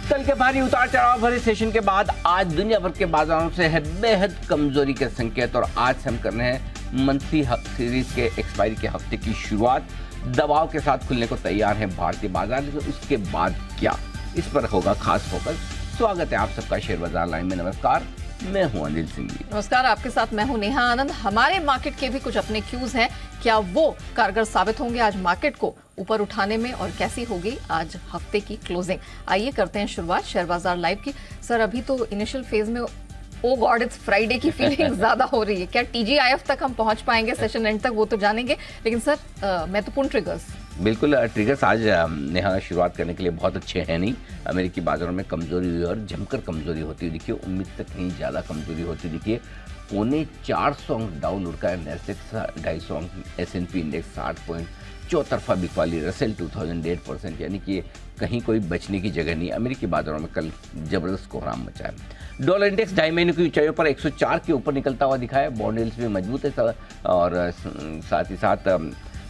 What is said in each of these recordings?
कल के भारी उतार चढ़ाव भरे सेशन के बाद आज दुनिया भर के बाजारों से है बेहद कमजोरी के संकेत। और आज से हम कर रहे हैं मंथली सीरीज के एक्सपायरी के हफ्ते की शुरुआत। दबाव के साथ खुलने को तैयार है भारतीय बाजार, लेकिन उसके बाद क्या, इस पर होगा खास फोकस। स्वागत है आप सबका शेयर बाजार लाइव में। नमस्कार, मैं हूं अनिल सिंह। नमस्कार, आपके साथ मैं हूं नेहा आनंद। हमारे मार्केट के भी कुछ अपने क्यूज हैं, क्या वो कारगर साबित होंगे आज मार्केट को ऊपर उठाने में, और कैसी होगी आज हफ्ते की क्लोजिंग। आइए करते हैं शुरुआत शेयर बाजार लाइव की। सर, अभी तो इनिशियल फेज में ओ गॉड इट्स फ्राइडे की फीलिंग ज्यादा हो रही है। क्या TGIF तक हम पहुंच पाएंगे सेशन एंड तक, वो तो जानेंगे, लेकिन सर महत्वपूर्ण ट्रिगर्स। बिल्कुल, ट्रिगर्स आज नेहा शुरुआत करने के लिए बहुत अच्छे हैं नहीं। अमेरिकी बाजारों में कमजोरी हुई और जमकर कमजोरी होती हुई दिखी, उम्मीद से कहीं ज़्यादा कमजोरी होती दिखी। 450 अंक डाउ लुढ़का है, नैस्डैक 250 अंक, S&P इंडेक्स 60 पॉइंट, चौतरफा बिकवाली, रसेल 2008%, यानी कि कहीं कोई बचने की जगह नहीं। अमेरिकी बाजारों में कल जबरदस्त कोहराम मचा है। डॉलर इंडेक्स 2.5 महीने की ऊंचाइयों पर 104 के ऊपर निकलता हुआ दिखा है। बॉन्ड यील्ड्स भी मजबूत है और साथ ही साथ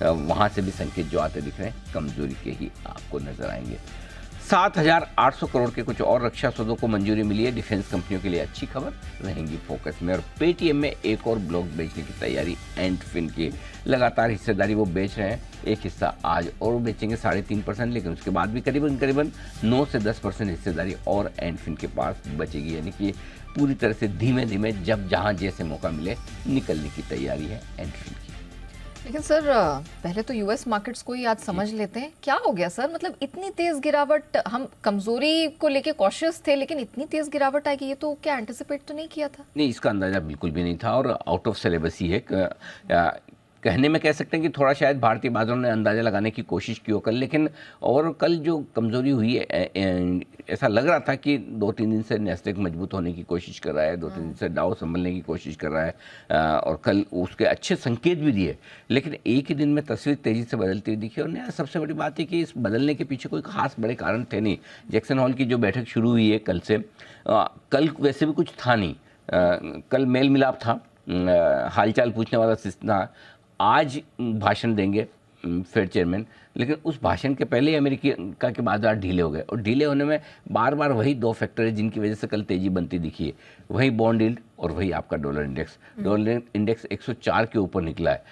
वहाँ से भी संकेत जो आते दिख रहे हैं कमजोरी के ही आपको नजर आएंगे। 7,800 करोड़ के कुछ और रक्षा सौदों को मंजूरी मिली है। डिफेंस कंपनियों के लिए अच्छी खबर रहेंगी फोकस में। और पेटीएम में एक और ब्लॉक बेचने की तैयारी एंड फिन की। लगातार हिस्सेदारी वो बेच रहे हैं, एक हिस्सा आज और बेचेंगे 3.5%, लेकिन उसके बाद भी करीबन 9 से 10% हिस्सेदारी और एंड फिन के पास बचेगी। यानी कि पूरी तरह से धीमे धीमे जब जहाँ जैसे मौका मिले निकलने की तैयारी है एंड फिन की। लेकिन सर पहले तो यूएस मार्केट्स को ही आज समझ लेते हैं, क्या हो गया सर? मतलब इतनी तेज गिरावट, हम कमजोरी को लेके कॉशियस थे, लेकिन इतनी तेज गिरावट आएगी ये तो क्या एंटिसिपेट तो नहीं किया था? नहीं, इसका अंदाजा बिल्कुल भी नहीं था और आउट ऑफ सिलेबस ही है। कहने में कह सकते हैं कि थोड़ा शायद भारतीय बाजारों ने अंदाजा लगाने की कोशिश की हो कल, लेकिन और कल जो कमजोरी हुई है, ऐसा लग रहा था कि 2-3 दिन से नैस्डैक मजबूत होने की कोशिश कर रहा है, 2-3 दिन से डाउ संभलने की कोशिश कर रहा है और कल उसके अच्छे संकेत भी दिए, लेकिन एक ही दिन में तस्वीर तेजी से बदलती हुई दिखी। और सबसे बड़ी बात है कि इस बदलने के पीछे कोई खास बड़े कारण थे नहीं। जैक्सन हॉल की जो बैठक शुरू हुई है कल से, कल वैसे भी कुछ था नहीं। कल मेल मिलाप था, हालचाल पूछने वाला सिस्टम था। आज भाषण देंगे फेड चेयरमैन, लेकिन उस भाषण के पहले ही अमेरिका के बाजार ढीले हो गए। और ढीले होने में बार बार वही 2 फैक्टर है जिनकी वजह से कल तेजी बनती दिखी है, वही बॉन्ड यील्ड और वही आपका डॉलर इंडेक्स। डॉलर इंडेक्स 104 के ऊपर निकला है,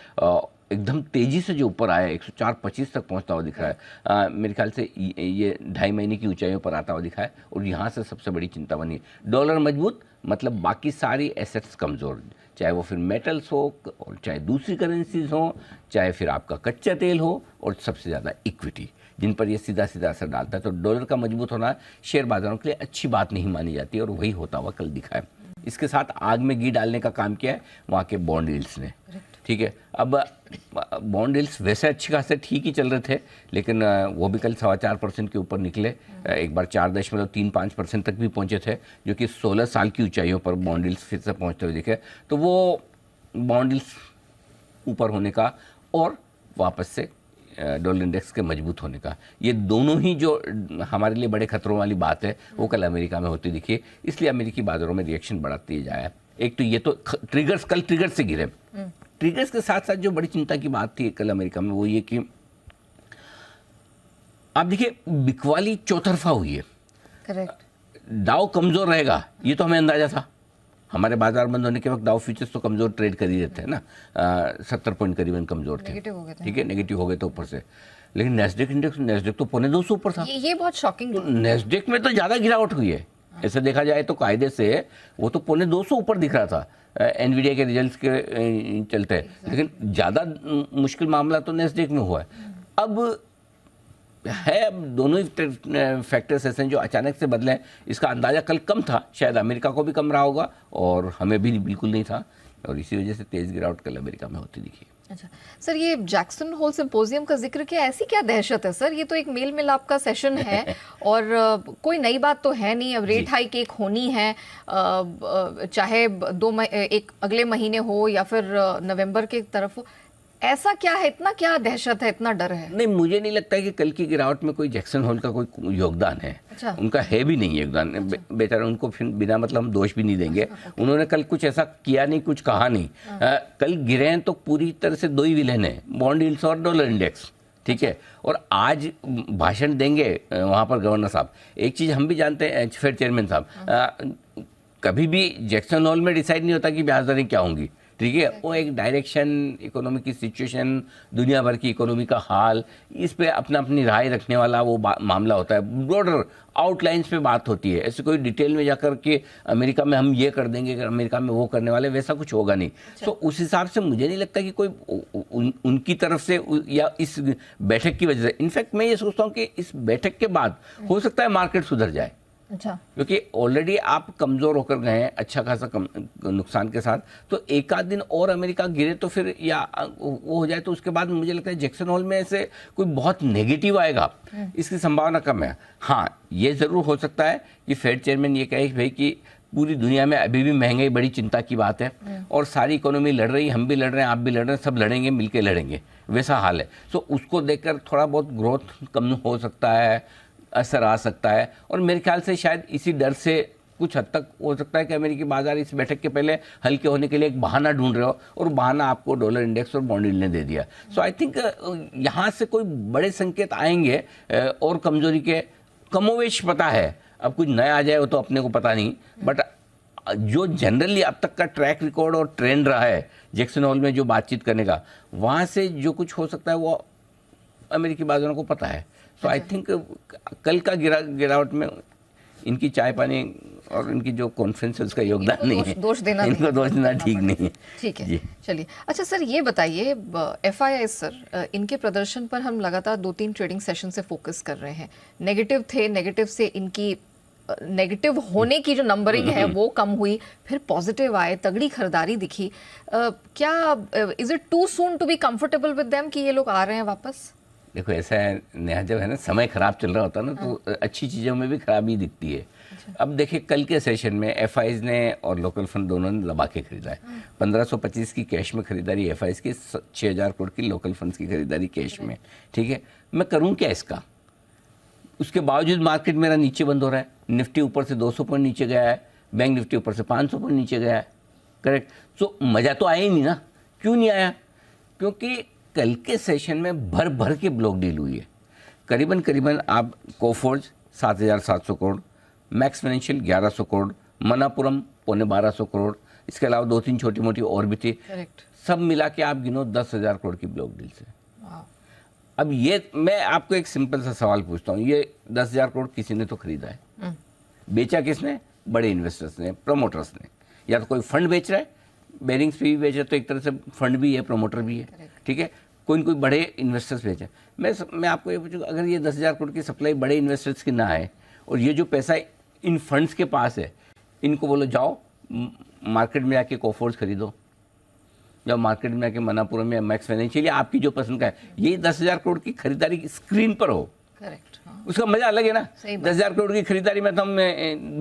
एकदम तेजी से जो ऊपर आया 104.25 तक पहुंचता हुआ दिख रहा है। मेरे ख्याल से ये 2.5 महीने की ऊंचाइयों पर आता हुआ दिखा है और यहाँ से सबसे बड़ी चिंता बनी। डॉलर मजबूत मतलब बाकी सारी एसेट्स कमज़ोर, चाहे वो फिर मेटल्स हो और चाहे दूसरी करेंसीज हो, चाहे फिर आपका कच्चा तेल हो और सबसे ज़्यादा इक्विटी, जिन पर ये सीधा सीधा असर डालता है। तो डॉलर का मजबूत होना शेयर बाजारों के लिए अच्छी बात नहीं मानी जाती और वही होता हुआ कल दिखा है। इसके साथ आग में घी डालने का काम किया है वहाँ के बॉन्ड यील्ड्स ने। ठीक है, अब बॉन्ड यील्ड्स वैसे अच्छे खासे ठीक ही चल रहे थे, लेकिन वो भी कल 4.25% के ऊपर निकले। एक बार 4.35% तक भी पहुंचे थे, जो कि 16 साल की ऊंचाइयों पर बॉन्ड यील्ड्स फिर से पहुंचते हुए दिखे। तो वो बॉन्ड यील्ड्स ऊपर होने का और वापस से डॉलर इंडेक्स के मजबूत होने का, ये दोनों ही जो हमारे लिए बड़े खतरों वाली बात है वो कल अमेरिका में होती दिखी। इसलिए अमेरिकी बाजारों में रिएक्शन बढ़ा तेज आया। एक तो ये तो ट्रिगर्स, कल ट्रिगर्स से गिरे। ट्रिगर्स के साथ साथ जो बड़ी चिंता की बात थी कल अमेरिका में वो ये कि आप देखिए बिकवाली चौतरफा हुई है। करेक्ट। डाउ कमजोर रहेगा ये तो हमें अंदाजा था। हमारे बाजार बंद होने के वक्त डाउ फ्यूचर्स तो कमजोर ट्रेड कर ही रहते हैं ना, 70 पॉइंट करीबन कमजोर थे। ठीक है, नेगेटिव हो गए तो ऊपर से, लेकिन नैस्डैक इंडेक्स, नैस्डैक तो 2.25 ऊपर था। ये बहुत शॉकिंग। तो नैस्डैक में तो ज्यादा गिरावट हुई है। ऐसे देखा जाए तो कायदे से वो तो 2.25 ऊपर दिख रहा था एनवीडिया के रिजल्ट्स के चलते, लेकिन ज़्यादा मुश्किल मामला तो नैस्डैक में हुआ है। अब दोनों ही फैक्टर्स ऐसे हैं जो अचानक से बदले। इसका अंदाज़ा कल कम था, शायद अमेरिका को भी कम रहा होगा और हमें भी बिल्कुल नहीं था, और इसी वजह से तेज़ गिरावट कल अमेरिका में होती दिखी। अच्छा सर, ये जैक्सन होल सिंपोजियम का जिक्र किया, ऐसी क्या दहशत है सर? ये तो एक मेल मिलाप का सेशन है और कोई नई बात तो है नहीं। अब रेट हाइक एक होनी है, चाहे एक अगले महीने हो या फिर नवंबर के तरफ हो। ऐसा क्या है, इतना क्या दहशत है, इतना डर है? नहीं, मुझे नहीं लगता है कि कल की गिरावट में कोई जैक्सन होल का कोई योगदान है। अच्छा। उनका है भी नहीं योगदान। अच्छा। बेचारा, उनको फिर बिना मतलब हम दोष भी नहीं देंगे। उन्होंने कल कुछ ऐसा किया नहीं, कुछ कहा नहीं। कल गिरे हैं तो पूरी तरह से 2 ही विलेन है, बॉन्ड यील्ड्स और डॉलर इंडेक्स। ठीक है। और आज भाषण देंगे वहाँ पर गवर्नर साहब। एक चीज़ हम भी जानते हैं, फेड चेयरमैन साहब, कभी भी जैक्सन हॉल में डिसाइड नहीं होता कि ब्याज दरें क्या होंगी, ठीक है। वो एक डायरेक्शन, इकोनॉमी की सिचुएशन, दुनिया भर की इकोनॉमी का हाल, इस पे अपना अपनी राय रखने वाला वो मामला होता है। ब्रॉडर आउटलाइंस पे बात होती है, ऐसे कोई डिटेल में जाकर के अमेरिका में हम ये कर देंगे, अमेरिका में वो करने वाले, वैसा कुछ होगा नहीं। तो उस हिसाब से मुझे नहीं लगता कि कोई उनकी तरफ से या इस बैठक की वजह से, इनफैक्ट मैं ये सोचता हूँ कि इस बैठक के बाद हो सकता है मार्केट सुधर जाए। अच्छा, क्योंकि ऑलरेडी आप कमज़ोर होकर गए हैं अच्छा खासा नुकसान के साथ, तो एक आध दिन और अमेरिका गिरे तो फिर या वो हो जाए, तो उसके बाद मुझे लगता है जैक्सन हॉल में ऐसे कोई बहुत नेगेटिव आएगा, इसकी संभावना कम है। हाँ, ये ज़रूर हो सकता है कि फेड चेयरमैन ये कहे भाई कि पूरी दुनिया में अभी भी महंगाई बड़ी चिंता की बात है और सारी इकोनॉमी लड़ रही, हम भी लड़ रहे हैं, आप भी लड़ रहे हैं, सब लड़ेंगे, मिलके लड़ेंगे, वैसा हाल है। तो उसको देखकर थोड़ा बहुत ग्रोथ कम हो सकता है, असर आ सकता है। और मेरे ख्याल से शायद इसी डर से कुछ हद तक हो सकता है कि अमेरिकी बाजार इस बैठक के पहले हल्के होने के लिए एक बहाना ढूंढ रहे हो, और बहाना आपको डॉलर इंडेक्स और बॉन्ड यील्ड ने दे दिया। सो आई थिंक यहाँ से कोई बड़े संकेत आएंगे और कमजोरी के कमोवेश पता है, अब कुछ नया आ जाए वो तो अपने को पता नहीं, बट जो जनरली अब तक का ट्रैक रिकॉर्ड और ट्रेंड रहा है जैक्सन हॉल में जो बातचीत करने का, वहाँ से जो कुछ हो सकता है वो अमेरिकी बाजारों को पता है। तो आई थिंक कल का गिरावट में इनकी चाय पानी और इनकी जो कॉन्फ्रेंस है उसका योगदान नहीं है, दोष देना इनको दोष देना ठीक नहीं है। ठीक है, चलिए। अच्छा सर, ये बताइए, FII सर, इनके प्रदर्शन पर हम लगातार 2-3 ट्रेडिंग सेशन से फोकस कर रहे हैं। नेगेटिव थे, नेगेटिव से इनकी नेगेटिव होने की जो नंबरिंग है वो कम हुई, फिर पॉजिटिव आए, तगड़ी खरीदारी दिखी। क्या is it too soon to be comfortable with them कि ये लोग आ रहे हैं वापस? देखो ऐसा है नेहा, जब है ना समय खराब चल रहा होता है ना, तो अच्छी चीज़ों में भी खराबी दिखती है। अब देखिए कल के सेशन में FIs ने और लोकल फंड दोनों ने दबा के खरीदा है। 1525 की कैश में खरीदारी FIs की, 6000 करोड़ की लोकल फंड्स की खरीदारी कैश में, ठीक है। मैं करूं क्या इसका? उसके बावजूद मार्केट मेरा नीचे बंद हो रहा है। निफ्टी ऊपर से 200 पॉइंट नीचे गया है, बैंक निफ्टी ऊपर से 500 पॉइंट नीचे गया है, करेक्ट। सो मज़ा तो आया ही नहीं ना। क्यों नहीं आया? क्योंकि कल के सेशन में भर भर के ब्लॉक डील हुई है। करीबन आप Coforge 7700 crore, max financial 1100 crore, Manappuram 1250 crore, इसके अलावा 2-3 छोटी मोटी और भी थी, करेक्ट। सब मिला के आप गिनो 10,000 करोड़ की ब्लॉक डील से। अब ये मैं आपको एक सिंपल सा सवाल पूछता हूँ, ये 10,000 करोड़ किसी ने तो खरीदा है, बेचा किसने? बड़े इन्वेस्टर्स ने, प्रमोटर्स ने। या तो कोई फंड बेच रहा है, बेरिंग्स भी बेच रहा है, तो एक तरह से फंड भी है, प्रमोटर भी है, ठीक है। कोई न कोई बड़े इन्वेस्टर्स बेचे। मैं आपको ये पूछूँगा, अगर ये 10,000 करोड़ की सप्लाई बड़े इन्वेस्टर्स की ना है और ये जो पैसा इन फंड्स के पास है, इनको बोलो जाओ मार्केट में आके कोफोर्स खरीदो, जब मार्केट में आके मनापुरम या मैक्स फाइनेंशियल या आपकी जो पसंद का है, ये 10,000 करोड़ की खरीदारी स्क्रीन पर हो, करेक्ट, हाँ। उसका मजा अलग है ना। 10,000 करोड़ की खरीदारी में तो हम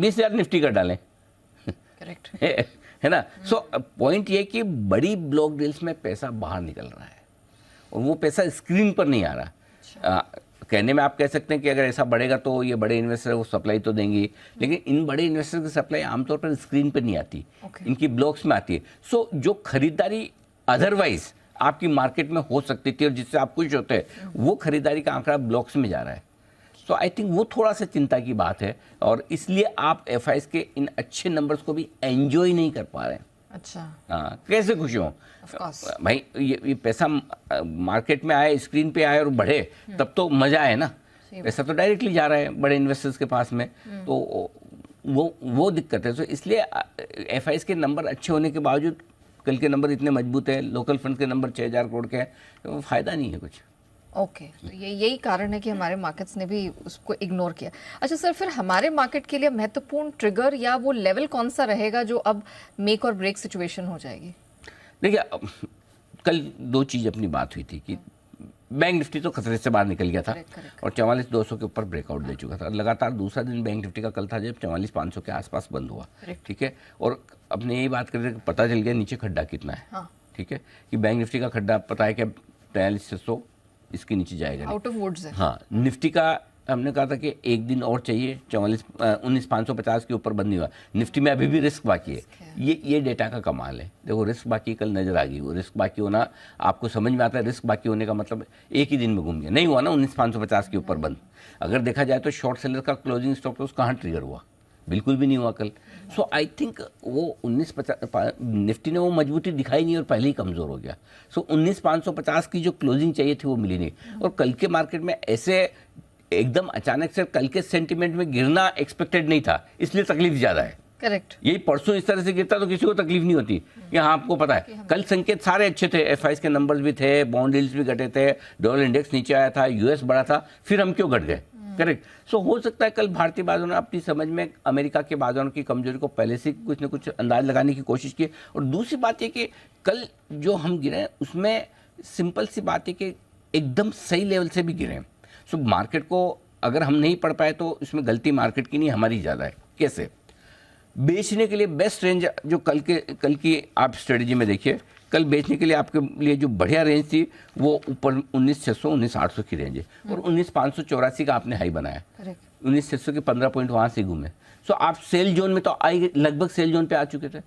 20,000 निफ्टी कर डालें, करेक्ट है ना। सो पॉइंट ये कि बड़ी ब्लॉक डील्स में पैसा बाहर निकल रहा है और वो पैसा स्क्रीन पर नहीं आ रहा। कहने में आप कह सकते हैं कि अगर ऐसा बढ़ेगा तो ये बड़े इन्वेस्टर वो सप्लाई तो देंगे, लेकिन इन बड़े इन्वेस्टर की सप्लाई आमतौर पर स्क्रीन पर नहीं आती, इनकी ब्लॉक्स में आती है। सो जो खरीदारी अदरवाइज आपकी मार्केट में हो सकती थी और जिससे आप खुश होते हैं, वो खरीदारी का आंकड़ा ब्लॉक्स में जा रहा है। सो आई थिंक वो थोड़ा सा चिंता की बात है और इसलिए आप FIs के इन अच्छे नंबर्स को भी एंजॉय नहीं कर पा रहे हैं। अच्छा, हाँ, कैसे खुश हो भाई? ये पैसा मार्केट में आए, स्क्रीन पे आए और बढ़े, तब तो मजा आए ना। पैसा तो डायरेक्टली जा रहा है बड़े इन्वेस्टर्स के पास में, तो वो दिक्कत है। तो इसलिए FIs के नंबर अच्छे होने के बावजूद कल के नंबर इतने मजबूत है, लोकल फंड के नंबर 6,000 करोड़ के हैं, तो फायदा नहीं है कुछ। ओके, तो यही कारण है कि हमारे मार्केट्स ने भी उसको इग्नोर किया। अच्छा सर, फिर हमारे मार्केट के लिए महत्वपूर्ण ट्रिगर या वो लेवल कौन सा रहेगा जो अब मेक और ब्रेक सिचुएशन हो जाएगी? देखिए, कल 2 चीज़ अपनी बात हुई थी कि बैंक निफ्टी तो खतरे से बाहर निकल गया था और 44,200 के ऊपर ब्रेकआउट दे चुका था। लगातार दूसरा दिन बैंक निफ्टी का कल था जब 44,500 के आसपास बंद हुआ, ठीक है। और अपने यही बात करते पता चल गया नीचे खड्डा कितना है, ठीक है, कि बैंक निफ्टी का खड्डा पता है कि 43,600 इसके नीचे जाएगा, आउट ऑफ वुड्स है। हाँ, निफ्टी का हमने कहा था कि एक दिन और चाहिए, 19,550 के ऊपर बंद नहीं हुआ। निफ्टी में अभी भी रिस्क बाकी है। ये डेटा का कमाल है। देखो रिस्क बाकी कल नजर आ गई, वो रिस्क बाकी होना आपको समझ में आता है। रिस्क बाकी होने का मतलब एक ही दिन में घूम गया, नहीं हुआ ना 19,550 के ऊपर बंद। अगर देखा जाए तो शॉर्ट सेलर का क्लोजिंग स्टॉप लॉस कहाँ ट्रिगर हुआ, बिल्कुल भी नहीं हुआ कल। सो आई थिंक वो 1950 निफ्टी ने वो मजबूती दिखाई नहीं और पहले ही कमज़ोर हो गया। सो 19,550 की जो क्लोजिंग चाहिए थी वो मिली नहीं। और कल के मार्केट में ऐसे एकदम अचानक से कल के सेंटिमेंट में गिरना एक्सपेक्टेड नहीं था, इसलिए तकलीफ ज़्यादा है। करेक्ट। यही परसों इस तरह से गिरता तो किसी को तकलीफ नहीं होती। यहाँ आपको पता है कल संकेत सारे अच्छे थे, एफआईएस के नंबर्स भी थे, बॉन्ड यील्ड्स भी घटे थे, डॉलर इंडेक्स नीचे आया था, यूएस बढ़ा था, फिर हम क्यों घट गए? करेक्ट। सो हो सकता है कल भारतीय बाजारों ने अपनी समझ में अमेरिका के बाजारों की कमजोरी को पहले से कुछ न कुछ अंदाज लगाने की कोशिश की। और दूसरी बात यह कि कल जो हम गिरे उसमें सिंपल सी बात है कि एकदम सही लेवल से भी गिरे। सो मार्केट को अगर हम नहीं पढ़ पाए तो इसमें गलती मार्केट की नहीं, हमारी ज़्यादा है। कैसे? बेचने के लिए बेस्ट रेंज जो कल की आप स्ट्रेटजी में देखिए, कल बेचने के लिए आपके लिए जो बढ़िया रेंज थी वो ऊपर 19,600 19,800 की रेंज है और 19,584 का आपने हाई बनाया। 19,600 के 15 पॉइंट वहाँ से घूमे। सो आप सेल जोन में तो आई, लगभग सेल जोन पे आ चुके थे।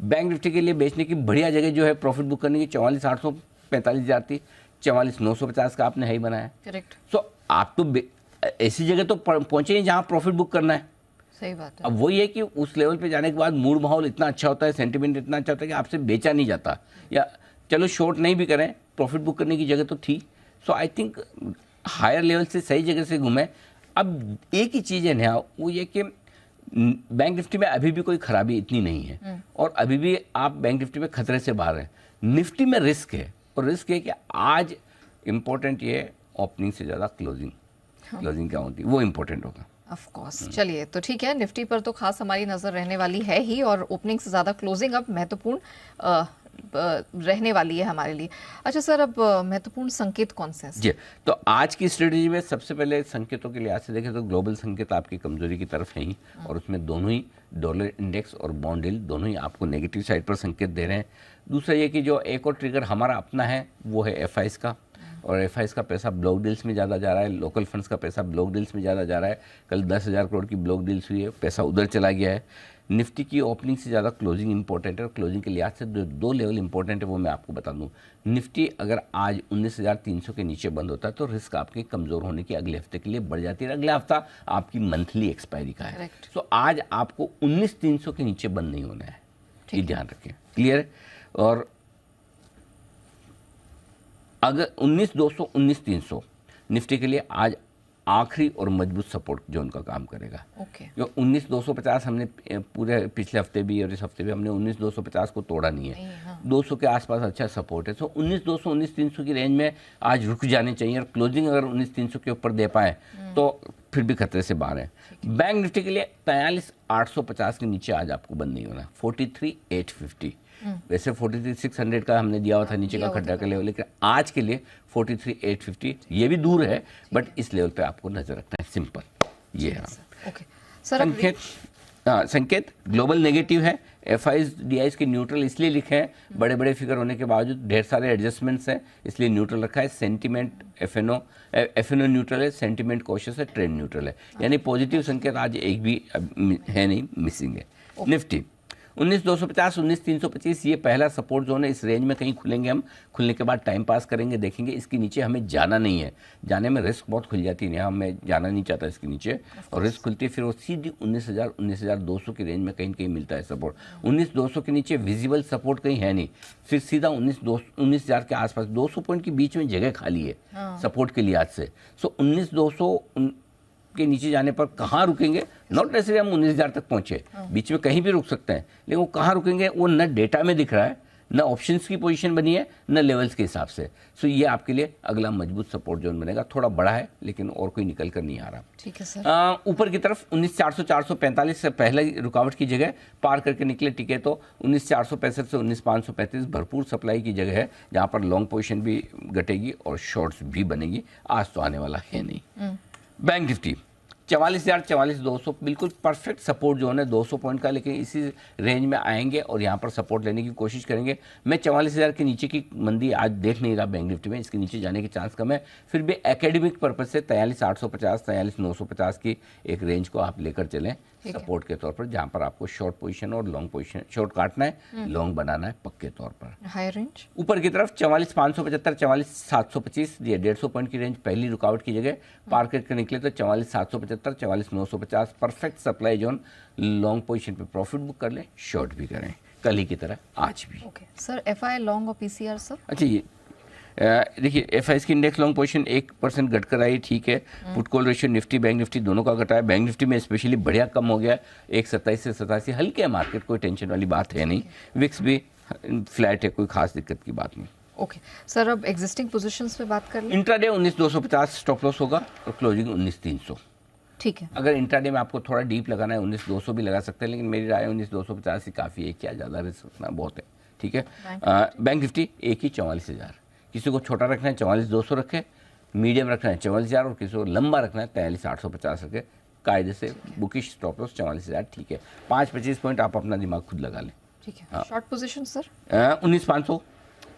बैंक निफ्टी के लिए बेचने की बढ़िया जगह जो है प्रॉफिट बुक करने की 44,845 थी, 44,950 का आपने हाई बनाया। करेक्ट। सो आप तो ऐसी जगह तो पहुंचे नहीं जहाँ प्रॉफिट बुक करना है। सही बात है। अब वही है कि उस लेवल पे जाने के बाद मूड माहौल इतना अच्छा होता है, सेंटिमेंट इतना अच्छा होता है कि आपसे बेचा नहीं जाता, या चलो शॉर्ट नहीं भी करें, प्रॉफिट बुक करने की जगह तो थी। सो आई थिंक हायर लेवल से सही जगह से घूमे। अब एक ही चीज़ है नया, वो ये कि बैंक निफ्टी में अभी भी कोई खराबी इतनी नहीं है और अभी भी आप बैंक निफ्टी में खतरे से बाहर हैं। निफ्टी में रिस्क है और रिस्क है कि आज इम्पोर्टेंट ये ओपनिंग से ज़्यादा क्लोजिंग क्या होती है वो इम्पोर्टेंट होगा। Of course. चलिए तो ठीक है, निफ्टी पर तो खास हमारी नजर रहने वाली है ही और ओपनिंग से ज़्यादा क्लोजिंग अब महत्वपूर्ण रहने वाली है हमारे लिए। अच्छा सर, अब महत्वपूर्ण संकेत कौन से हैं? जी, तो आज की स्ट्रेटजी में सबसे पहले संकेतों के लिहाज से देखें तो ग्लोबल संकेत आपकी कमजोरी की तरफ है ही, और उसमें दोनों ही डॉलर इंडेक्स और बॉन्ड यील्ड दोनों ही आपको नेगेटिव साइड पर संकेत दे रहे हैं। दूसरा ये कि जो एक और ट्रिगर हमारा अपना है वो है एफआईएस का, और एफआईएस का पैसा ब्लॉक डील्स में ज़्यादा जा रहा है, लोकल फंड्स का पैसा ब्लॉक डील्स में ज़्यादा जा रहा है। कल 10,000 करोड़ की ब्लॉक डील्स हुई है, पैसा उधर चला गया है। निफ्टी की ओपनिंग से ज़्यादा क्लोजिंग इंपॉर्टेंट है, और क्लोजिंग के लिहाज से जो दो लेवल इंपॉर्टेंट है वो मैं आपको बता दूं। निफ्टी अगर आज 19,300 के नीचे बंद होता है तो रिस्क आपके कमज़ोर होने की अगले हफ्ते के लिए बढ़ जाती है। अगला हफ्ता आपकी मंथली एक्सपायरी का है। सो आज आपको 19,300 के नीचे बंद नहीं होना है, ये ध्यान रखें। क्लियर? और अगर 19,200 19,300 निफ्टी के लिए आज आखिरी और मजबूत सपोर्ट जोन का काम करेगा। जो 19,250 हमने पूरे पिछले हफ्ते भी और इस हफ्ते भी हमने 19,250 को तोड़ा नहीं है। 200 के आसपास अच्छा सपोर्ट है। सो 19,200 19,300 की रेंज में आज रुक जाने चाहिए, और क्लोजिंग अगर 19,300 के ऊपर दे पाए तो फिर भी खतरे से बाहर है। बैंक निफ्टी के लिए 43,850 के नीचे आज आपको बंद नहीं होना। 43,850 वैसे 43,600 का हमने दिया हुआ था नीचे का खड्डा का लेवल, लेकिन आज के लिए 43,850 ये भी दूर है, बट इस लेवल पे आपको नजर रखना है। सिंपल ये है। संकेत, संकेत ग्लोबल नेगेटिव है, एफआईएस डीआईएस के न्यूट्रल इसलिए लिखे हैं, बड़े बड़े फिगर होने के बावजूद ढेर सारे एडजस्टमेंट्स हैं इसलिए न्यूट्रल रखा है। सेंटिमेंट एफएनओ न्यूट्रल है, सेंटिमेंट कॉशियस है, ट्रेंड न्यूट्रल है, यानी पॉजिटिव संकेत आज एक भी है नहीं, मिसिंग है। निफ्टी 19,250 19,325 ये पहला सपोर्ट जोन है। इस रेंज में कहीं खुलेंगे हम, खुलने के बाद टाइम पास करेंगे, देखेंगे। इसके नीचे हमें जाना नहीं है, जाने में रिस्क बहुत खुल जाती है, यहाँ मैं जाना नहीं चाहता इसके नीचे, और रिस्क खुलती है फिर वो सीधी 19,000 19,200 की रेंज में कहीं कहीं मिलता है सपोर्ट। 19,200 के नीचे विजिबल सपोर्ट कहीं है नहीं, फिर सीधा 19,000 के आसपास 200 पॉइंट के बीच में जगह खाली है सपोर्ट के लिहाज से। सो 19,200 के नीचे जाने पर कहाँ रुकेंगे? नॉट नेसेसरी हम 19,000 तक पहुंचे, बीच में कहीं भी रुक सकते हैं, लेकिन वो कहाँ रुकेंगे वो न डेटा में दिख रहा है, न ऑप्शंस की पोजीशन बनी है, न लेवल्स के हिसाब से। सो ये आपके लिए अगला मजबूत सपोर्ट जोन बनेगा। थोड़ा बड़ा है लेकिन और कोई निकल कर नहीं आ रहा। ठीक है सर। ऊपर की तरफ 19,400 445 से पहले रुकावट की जगह पार करके निकले टिके तो 19,465 से 19,535 भरपूर सप्लाई की जगह है, जहाँ पर लॉन्ग पोजिशन भी घटेगी और शॉर्ट्स भी बनेगी। आज तो आने वाला है नहीं। बैंक निफ्टी 44,000 44,200 बिल्कुल परफेक्ट सपोर्ट जोन है 200 पॉइंट का, लेकिन इसी रेंज में आएंगे और यहाँ पर सपोर्ट लेने की कोशिश करेंगे। मैं 44,000 के नीचे की मंदी आज देख नहीं रहा बैंक निफ्टी में, इसके नीचे जाने के चांस कम है। फिर भी एकेडमिक पर्पज से 43,850 43,950 की एक रेंज को आप लेकर चलें सपोर्ट के तौर पर, जहाँ पर आपको शॉर्ट पोजीशन और लॉन्ग पोजीशन, शॉर्ट काटना है, लॉन्ग बनाना है पक्के तौर पर। हाई रेंज ऊपर की तरफ 44,575 44,725 ये 150 पॉइंट की रेंज पहली रुकावट की जगह पार करके निकले तो 44,775 44,950 perfect supply zone. Long position पे प्रॉफिट बुक कर लें, शॉर्ट भी करें कल ही की तरह आज भी। ओके सर, एफआई लॉन्ग और पीसीआर सर? अच्छा, ये देखिए एफआईएस की इंडेक्स लॉन्ग पोजीशन 1% घट कर आई, ठीक है। Put call ratio Nifty bank Nifty दोनों का घटा है। बैंक निफ्टी में स्पेशली बढ़िया कम हो गया, 127 से 87 हल्के है मार्केट, कोई टेंशन वाली बात है नहीं। विक्स भी फ्लैट है, कोई खास दिक्कत की बात नहीं। ओके सर, अब एग्जिस्टिंग पोजीशंस पे बात कर लें। इंट्राडे 19,250 स्टॉप लॉस होगा और क्लोजिंग 19,300। ठीक है, अगर इंट्राडे में आपको थोड़ा डीप लगाना है 19,200 भी लगा सकते हैं, लेकिन मेरी राय 19,250 ही काफ़ी है, क्या ज़्यादा रिस्क रखना बहुत है, ठीक है। बैंक निफ्टी एक ही 44,000, किसी को छोटा रखना है 44,200 रखे, मीडियम रखना है 44,000 और किसी को लंबा रखना है 43,850 रखे। कायदे से बुकिश स्टॉप लॉस 44,000, ठीक है। 5-25 पॉइंट आप अपना दिमाग खुद लगा लें। ठीक है। Short position sir? 19,500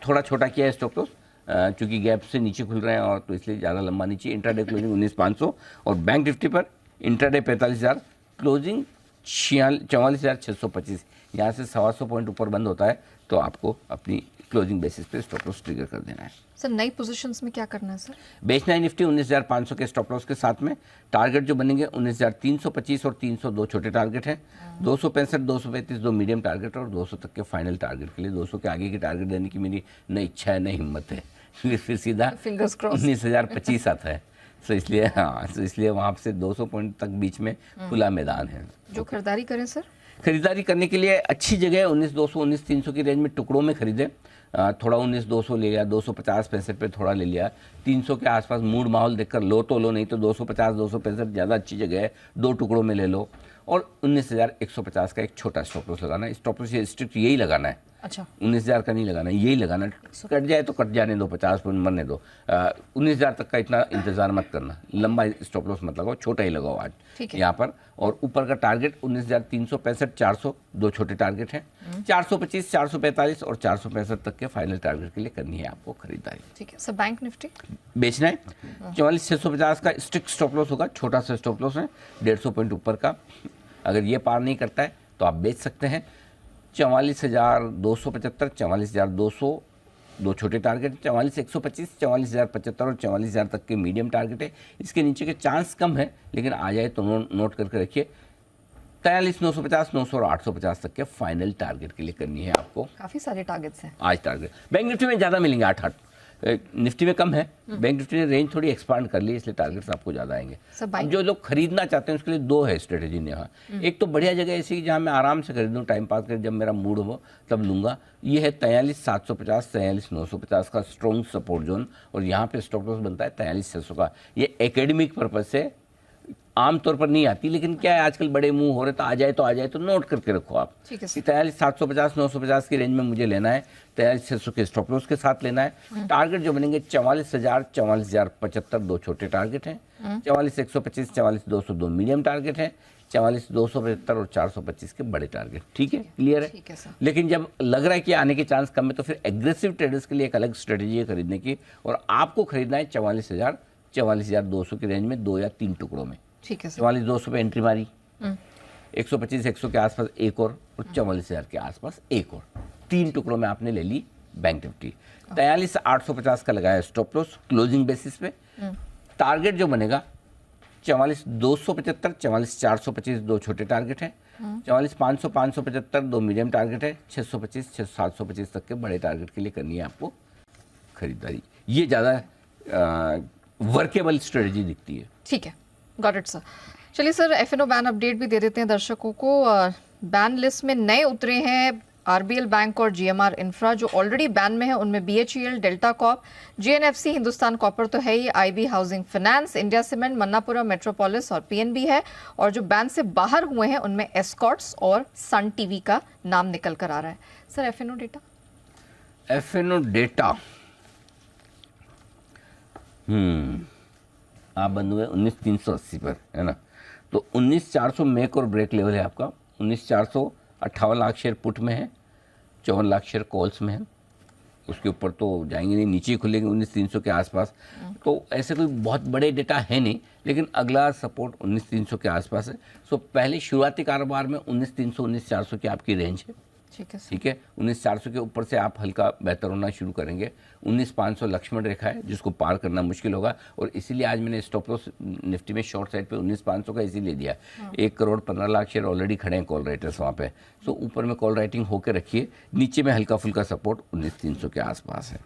थोड़ा छोटा किया है स्टॉप लॉस, चूंकि गैप से नीचे खुल रहे हैं और तो इसलिए ज़्यादा लंबा नीचे। इंट्राडे क्लोजिंग 19,500 और बैंक निफ्टी पर इंट्राडे 45,000, क्लोजिंग 44,625। यहाँ से 125 पॉइंट ऊपर बंद होता है तो आपको अपनी क्लोजिंग बेसिस पे स्टॉप लॉस ट्रिगर कर देना है। सर नई पोजीशंस में क्या करना है सर? बेचना है निफ्टी 19,500 के स्टॉप लॉस के साथ में। टारगेट जो बनेंगे 19,325 और 302 छोटे टारगेट हैं, 265 235 दो मीडियम टारगेट और 200 तक के फाइनल टारगेट के लिए। 200 के आगे के टारगेट देने की मेरी न इच्छा है न हिम्मत है, फिर सीधा फिंगर्स क्रॉस 19,025 आता है। तो इसलिए तो इसलिए वहाँ से 200 पॉइंट तक बीच में खुला मैदान है। जो खरीदारी करें सर? खरीदारी करने के लिए अच्छी जगह है 19,200 19,300 की रेंज में टुकड़ों में खरीदें। थोड़ा 19,200 ले लिया, 250-65 पे थोड़ा ले लिया, 300 के आसपास मूड माहौल देखकर लो तो लो, नहीं तो 250 265 ज़्यादा अच्छी जगह है, 2 टुकड़ों में ले लो। और 19,150 का एक छोटा स्टॉप लॉस लगाना है। स्टॉप लॉस स्ट्रिक्ट यही लगाना है। अच्छा, 19,000 का नहीं लगाना, यही लगाना। कट जाए तो कट जाने दो, 50 पॉइंट मरने दो। 19,000 तक का इतना इंतजार मत करना, लंबा स्टॉप लॉस मत लगाओ, छोटा ही लगाओ आज ठीक है। यहाँ पर। और ऊपर का टारगेट 19,365 400 दो छोटे टारगेट हैं। 425 445 और 465 तक के फाइनल टारगेट के लिए करनी है आपको खरीदारी। ठीक है सर। बैंक निफ्टी बेचना है 44,650 का स्ट्रिक्ट स्टॉप लॉस होगा, छोटा सा स्टॉप लॉस है 150 पॉइंट ऊपर का। अगर ये पार नहीं करता है तो आप बेच सकते हैं। 44,275 44,200 दो छोटे टारगेट, 44,125 44,075 और 44,000 तक के मीडियम टारगेट है। इसके नीचे के चांस कम है, लेकिन आ जाए तो नोट करके रखिए। 43,950 900 और 850 तक के फाइनल टारगेट के लिए करनी है आपको। काफी सारे टारगेट्स हैं आज टारगेट बैंक निफ्टी में ज़्यादा मिलेंगे, 8 निफ्टी में कम है। बैंक निफ्टी ने रेंज थोड़ी एक्सपांड कर ली, इसलिए टारगेट्स आपको ज़्यादा आएंगे। सब जो लोग खरीदना चाहते हैं उसके लिए 2 है स्ट्रेटेजी यहाँ। एक तो बढ़िया जगह ऐसी जहाँ मैं आराम से खरीदूँ, टाइम पास कर, जब मेरा मूड हो तब लूँगा। ये है 43,750 43,950 का स्ट्रॉन्ग सपोर्ट जोन और यहाँ पे स्टॉप लॉस बनता है 43,600 का। ये एकेडमिक पर्पज से आमतौर पर नहीं आती, लेकिन क्या है आजकल बड़े मुंह हो रहे, तो आ जाए तो नोट करके रखो आप। ठीक है कि 43,750 950 की रेंज में मुझे लेना है, 43,600 के स्टॉप लॉस के साथ लेना है। टारगेट जो बनेंगे 44,000 44,075 दो छोटे टारगेट हैं, 44,125 44,200 दो मीडियम टारगेट हैं, 44,275 और 425 के बड़े टारगेट। ठीक है, क्लियर है? ठीक है सर। लेकिन जब लग रहा है कि आने के चांस कम है तो फिर एग्रेसिव ट्रेडर्स के लिए एक अलग स्ट्रेटेजी है खरीदने की, और आपको खरीदना है 44,000 44,200 की रेंज में 2 या 3 टुकड़ों में। ठीक है सर। 44,200 पे एंट्री मारी, 125 100 के आसपास एक और 44,000 के आसपास एक और, 3 टुकड़ों में आपने ले ली बैंक निफ्टी। 43,850 का लगाया स्टॉप लॉस क्लोजिंग बेसिस पे। टारगेट जो बनेगा 44,275 44,425 दो छोटे टारगेट हैं, 44,500 575 दो मीडियम टारगेट है, 625 725 तक के बड़े टारगेट के लिए करनी है आपको खरीदारी। ये ज़्यादा वर्केबल स्ट्रेटजी दिखती है। ठीक है, गॉट इट सर। चलिए सर, एफएनओ बैन अपडेट भी दे देते हैं दर्शकों को। बैन लिस्ट में नए उतरे हैं आरबीएल बैंक और जीएमआर इंफ्रा। जो ऑलरेडी बैन में है उनमें BHEL, Delta Corp, GNFC, Hindustan Copper तो है ही, IB Housing Finance, India Cement, Manappuram, Metropolis और पीएनबी है। और जो बैन से बाहर हुए हैं उनमें एस्कॉर्ट्स और सन टीवी का नाम निकल कर आ रहा है। सर एफएनओ डेटा आप बंद हुए 19,380 पर, है ना। तो 19,400 मेक और ब्रेक लेवल है आपका। 19,400 58 लाख शेयर पुट में है, 54 लाख शेयर कॉल्स में है। उसके ऊपर तो जाएंगे नहीं, नीचे खुलेंगे 19,300 के आसपास। तो ऐसे कोई बहुत बड़े डेटा है नहीं, लेकिन अगला सपोर्ट 19,300 के आसपास है। सो पहले शुरुआती कारोबार में 19,300 19,400 की आपकी रेंज है। ठीक है सर। ठीक है, 19,400 के ऊपर से आप हल्का बेहतर होना शुरू करेंगे। 19,500 लक्ष्मण रेखा है जिसको पार करना मुश्किल होगा, और इसीलिए आज मैंने स्टॉप लॉस निफ्टी में शॉर्ट साइड पे 19,500 का इसीलिए दिया। 1 करोड़ 15 लाख शेयर ऑलरेडी खड़े हैं कॉल राइटर्स वहाँ पे। सो ऊपर में कॉल राइटिंग होकर रखिए, नीचे में हल्का फुल्का सपोर्ट 19,300 के आसपास है।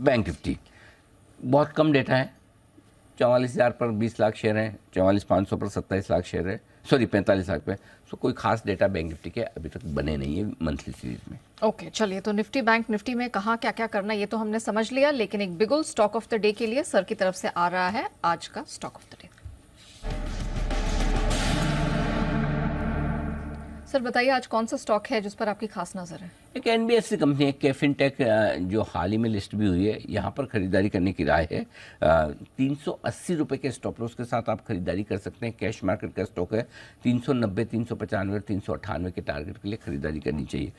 बैंक निफ्टी बहुत कम डेटा है, 44,000 पर 20 लाख शेयर हैं, 44,500 पर 27 लाख शेयर है, सॉरी 45 लाख पे। सो कोई खास डेटा बैंक निफ्टी के अभी तक बने नहीं है मंथली सीरीज में। ओके, चलिए, तो निफ्टी बैंक निफ्टी में कहाँ क्या क्या करना है ये तो हमने समझ लिया, लेकिन एक बिगुल स्टॉक ऑफ द डे के लिए सर की तरफ से आ रहा है आज का stock of the day. Sir बताइए आज कौन सा स्टॉक है जिस पर आपकी खास नजर है? एक एनबीएफसी कंपनी है कैफिन टेक, जो हाल ही में लिस्ट भी हुई है, यहाँ पर खरीदारी करने की राय है। 380 रुपये के स्टॉप लॉस के साथ आप खरीदारी कर सकते हैं। कैश मार्केट का स्टॉक है, 390 395 और 398 के टारगेट के लिए खरीदारी करनी चाहिए।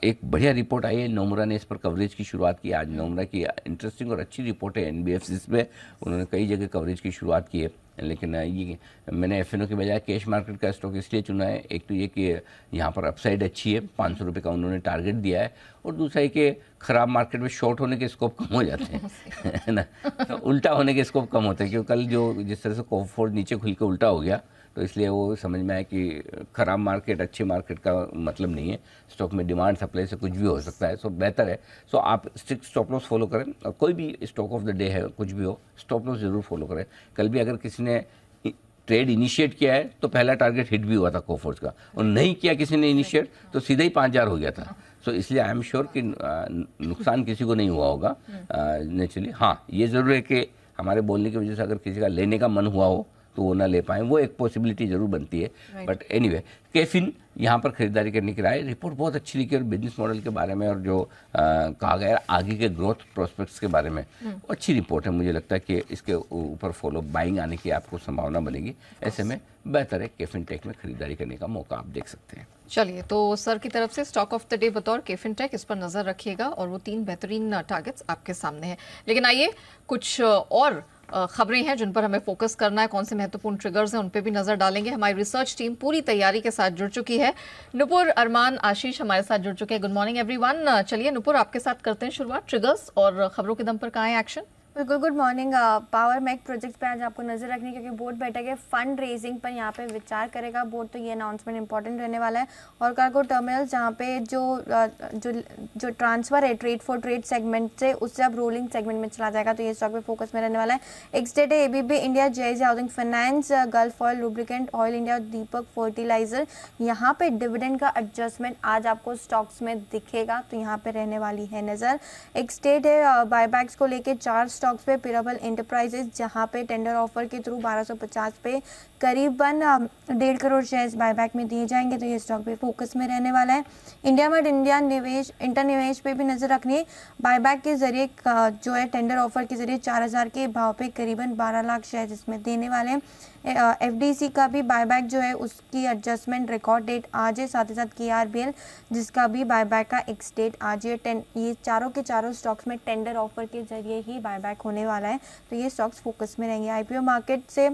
एक बढ़िया रिपोर्ट आई है, नोमरा ने इस पर कवरेज की शुरुआत की। आज नोमरा की इंटरेस्टिंग और अच्छी रिपोर्ट है एनबीएफसी पे, उन्होंने कई जगह कवरेज की शुरुआत की है। लेकिन ये मैंने एफएनओ के बजाय कैश मार्केट का स्टॉक इसलिए चुना है, एक तो ये कि यहाँ पर अपसाइड अच्छी है, 500 रुपये का उन्होंने टारगेट दिया है, और दूसरा है कि ख़राब मार्केट में शॉर्ट होने के स्कोप कम हो जाते हैं, है ना। तो उल्टा होने के स्कोप कम होते हैं, क्योंकि कल जो जिस तरह से कोफोर्ड नीचे खुल के उल्टा हो गया, तो इसलिए वो समझ में आया कि ख़राब मार्केट अच्छे मार्केट का मतलब नहीं है। स्टॉक में डिमांड सप्लाई से कुछ भी हो सकता है। सो बेहतर है, सो आप स्ट्रिक्ट स्टॉप लॉस फॉलो करें, और कोई भी स्टॉक ऑफ द डे है कुछ भी हो, स्टॉप लॉस जरूर फॉलो करें। कल भी अगर किसी ने ट्रेड इनिशिएट किया है तो पहला टारगेट हिट भी हुआ था कोफोर्ज का, और नहीं किया किसी ने इनिशिएट तो सीधा ही 5,000 हो गया था। सो इसलिए आई एम श्योर कि नुकसान किसी को नहीं हुआ होगा नेचुरली। हाँ, ये ज़रूर है कि हमारे बोलने की वजह से अगर किसी का लेने का मन हुआ हो तो वो ना ले पाए, वो एक पॉसिबिलिटी जरूर बनती है। बट एनीवे, कैफिन यहाँ पर खरीदारी करने की राय। रिपोर्ट बहुत अच्छी लिखी, और बिजनेस मॉडल के बारे में और जो कहा गया है आगे के ग्रोथ प्रोस्पेक्ट्स के बारे में, अच्छी रिपोर्ट है। मुझे लगता है कि इसके ऊपर फॉलो बाइंग आने की आपको संभावना बनेगी। ऐसे में बेहतर है कैफिन टेक में खरीदारी करने का मौका आप देख सकते हैं। चलिए, तो सर की तरफ से स्टॉक ऑफ द डे बतौर कैफिन टेक, इस पर नजर रखिएगा, और वो 3 बेहतरीन टारगेट्स आपके सामने हैं। लेकिन आइए कुछ और खबरें हैं जिन पर हमें फोकस करना है, कौन से महत्वपूर्ण ट्रिगर्स हैं उन पे भी नजर डालेंगे। हमारी रिसर्च टीम पूरी तैयारी के साथ जुड़ चुकी है। नुपुर, अरमान, आशीष हमारे साथ जुड़ चुके हैं। Good morning everyone. चलिए नुपुर, आपके साथ करते हैं शुरुआत। ट्रिगर्स और खबरों के दम पर कहाँ है एक्शन? बिल्कुल, good morning. Power Mech Project पे आज आपको नजर रखनी, क्योंकि बोर्ड बैठक है, फंड रेजिंग पर यहाँ पे विचार करेगा बोर्ड, तो ये अनाउंसमेंट इंपॉर्टेंट रहने वाला है। और कार्गो टर्मिनल जहाँ पे जो ट्रांसफर है ट्रेड फॉर ट्रेड सेगमेंट से, उससे अब रोलिंग सेगमेंट में चला जाएगा, तो ये स्टॉक पे फोकस में रहने वाला है। एक्सटेट है ABB India, JIG Housing Finance, Gulf Oil Lubricant, Oil India, Deepak Fertiliser. यहाँ पे डिविडेंड का एडजस्टमेंट आज आपको स्टॉक्स में दिखेगा, तो यहाँ पे रहने वाली है नजर। एक्सटेट है बायबैक्स को लेके 4 स्टॉक्स पे, पिराबल एंटरप्राइजेस जहां पे टेंडर ऑफर के थ्रू 1250 पे करीबन 1.5 करोड़ शेयर्स बायबैक में दिए जाएंगे, तो ये स्टॉक पे फोकस में रहने वाला है। इंडिया में इंटरनिवेश पे भी नजर रखनी है। बायबैक के जरिए जो है टेंडर ऑफर के जरिए 4,000 के भाव पे करीबन 12 लाख शेयर इसमें देने वाले हैं। एफडीसी का भी बायबैक जो है उसकी एडजस्टमेंट रिकॉर्ड डेट आज है, साथ ही साथ केआरबीएल जिसका भी बायबैक का एक्स डेट आज है। ये चारों के चारों स्टॉक्स में टेंडर ऑफर के जरिए ही बायबैक होने वाला है, तो ये स्टॉक्स फोकस में रहेंगे। आईपीओ मार्केट से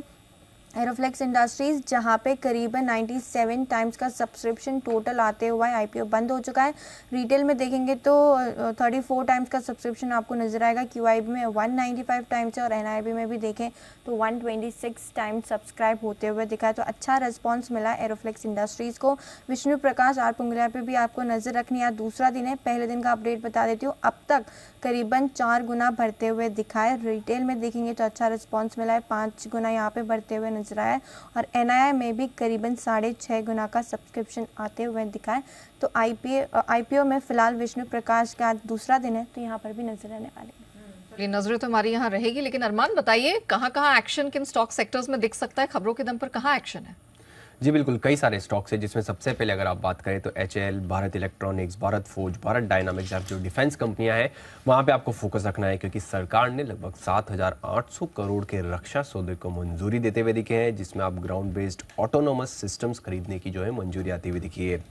एरोफ्लेक्स इंडस्ट्रीज जहां पे करीबन 97 टाइम्स का सब्सक्रिप्शन टोटल आते हुए आईपीओ बंद हो चुका है। रिटेल में देखेंगे तो 34 टाइम्स का सब्सक्रिप्शन आपको नजर आएगा। क्यूआईबी में 195 टाइम्स है, और एनआईबी में भी देखें तो 126 टाइम्स सब्सक्राइब होते हुए दिखा है, तो अच्छा रिस्पॉन्स मिला है एरोफ्लेक्स इंडस्ट्रीज को। विष्णु प्रकाश आर पुंगलिया पे भी आपको नजर रखनी है। दूसरा दिन है, पहले दिन का अपडेट बता देती हूँ, अब तक करीबन 4 गुना बढ़ते हुए दिखा है। रिटेल में देखेंगे तो अच्छा रिस्पॉन्स मिला है, 5 गुना यहाँ पे बढ़ते हुए नजर आया है, और एनआईआई में भी करीबन 6.5 गुना का सब्सक्रिप्शन आते हुए दिखा है। तो आईपीओ में फिलहाल विष्णु प्रकाश का आज दूसरा दिन है, तो यहाँ पर भी नजर आने वाले हैं। नजरें तो हमारी यहाँ रहेगी, लेकिन अरमान बताइए कहाँ एक्शन किन स्टॉक सेक्टर्स में दिख सकता है? खबरों के दम पर कहाँ एक्शन है? जी बिल्कुल, कई सारे स्टॉक्स हैं जिसमें सबसे पहले अगर आप बात करें तो HAL, Bharat electronics, Bharat forge, Bharat dynamics, जो डिफेंस कंपनियां हैं वहां पे आपको फोकस रखना है, क्योंकि सरकार ने लगभग 7,800 करोड़ के रक्षा सौदे को मंजूरी देते हुए दिखे हैं, जिसमें आप ग्राउंड बेस्ड ऑटोनोमस सिस्टम्स खरीदने की जो है मंजूरी आती हुई दिखी है।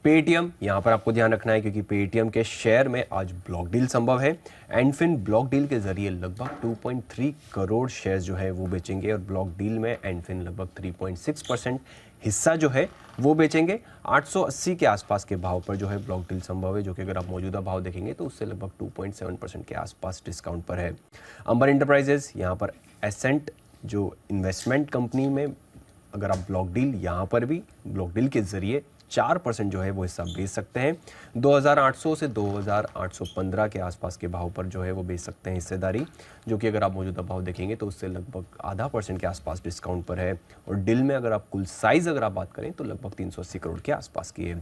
पेटीएम यहाँ पर आपको ध्यान रखना है, क्योंकि पेटीएम के शेयर में आज ब्लॉक डील संभव है। एंडफिन ब्लॉक डील के जरिए लगभग 2.3 करोड़ शेयर जो है वो बेचेंगे, और ब्लॉक डील में एंडफिन लगभग 3.6% हिस्सा जो है वो बेचेंगे। 880 के आसपास के भाव पर जो है ब्लॉक डील संभव है, जो कि अगर आप मौजूदा भाव देखेंगे तो उससे लगभग 2.7% के आसपास डिस्काउंट पर है। अंबर इंटरप्राइजेस यहाँ पर एसेंट जो इन्वेस्टमेंट कंपनी में अगर आप ब्लॉक डील यहाँ पर भी ब्लॉक डील के जरिए 4% जो है वो हिस्सा बेच सकते हैं। 2,800 से 2,815 के आसपास के भाव पर जो है वो बेच सकते हैं हिस्सेदारी, जो कि अगर आप मौजूदा भाव देखेंगे तो उससे लगभग 0.5% के आसपास डिस्काउंट पर है। और डील में अगर आप कुल साइज अगर आप बात करें तो लगभग 380 करोड़ के आसपास की है।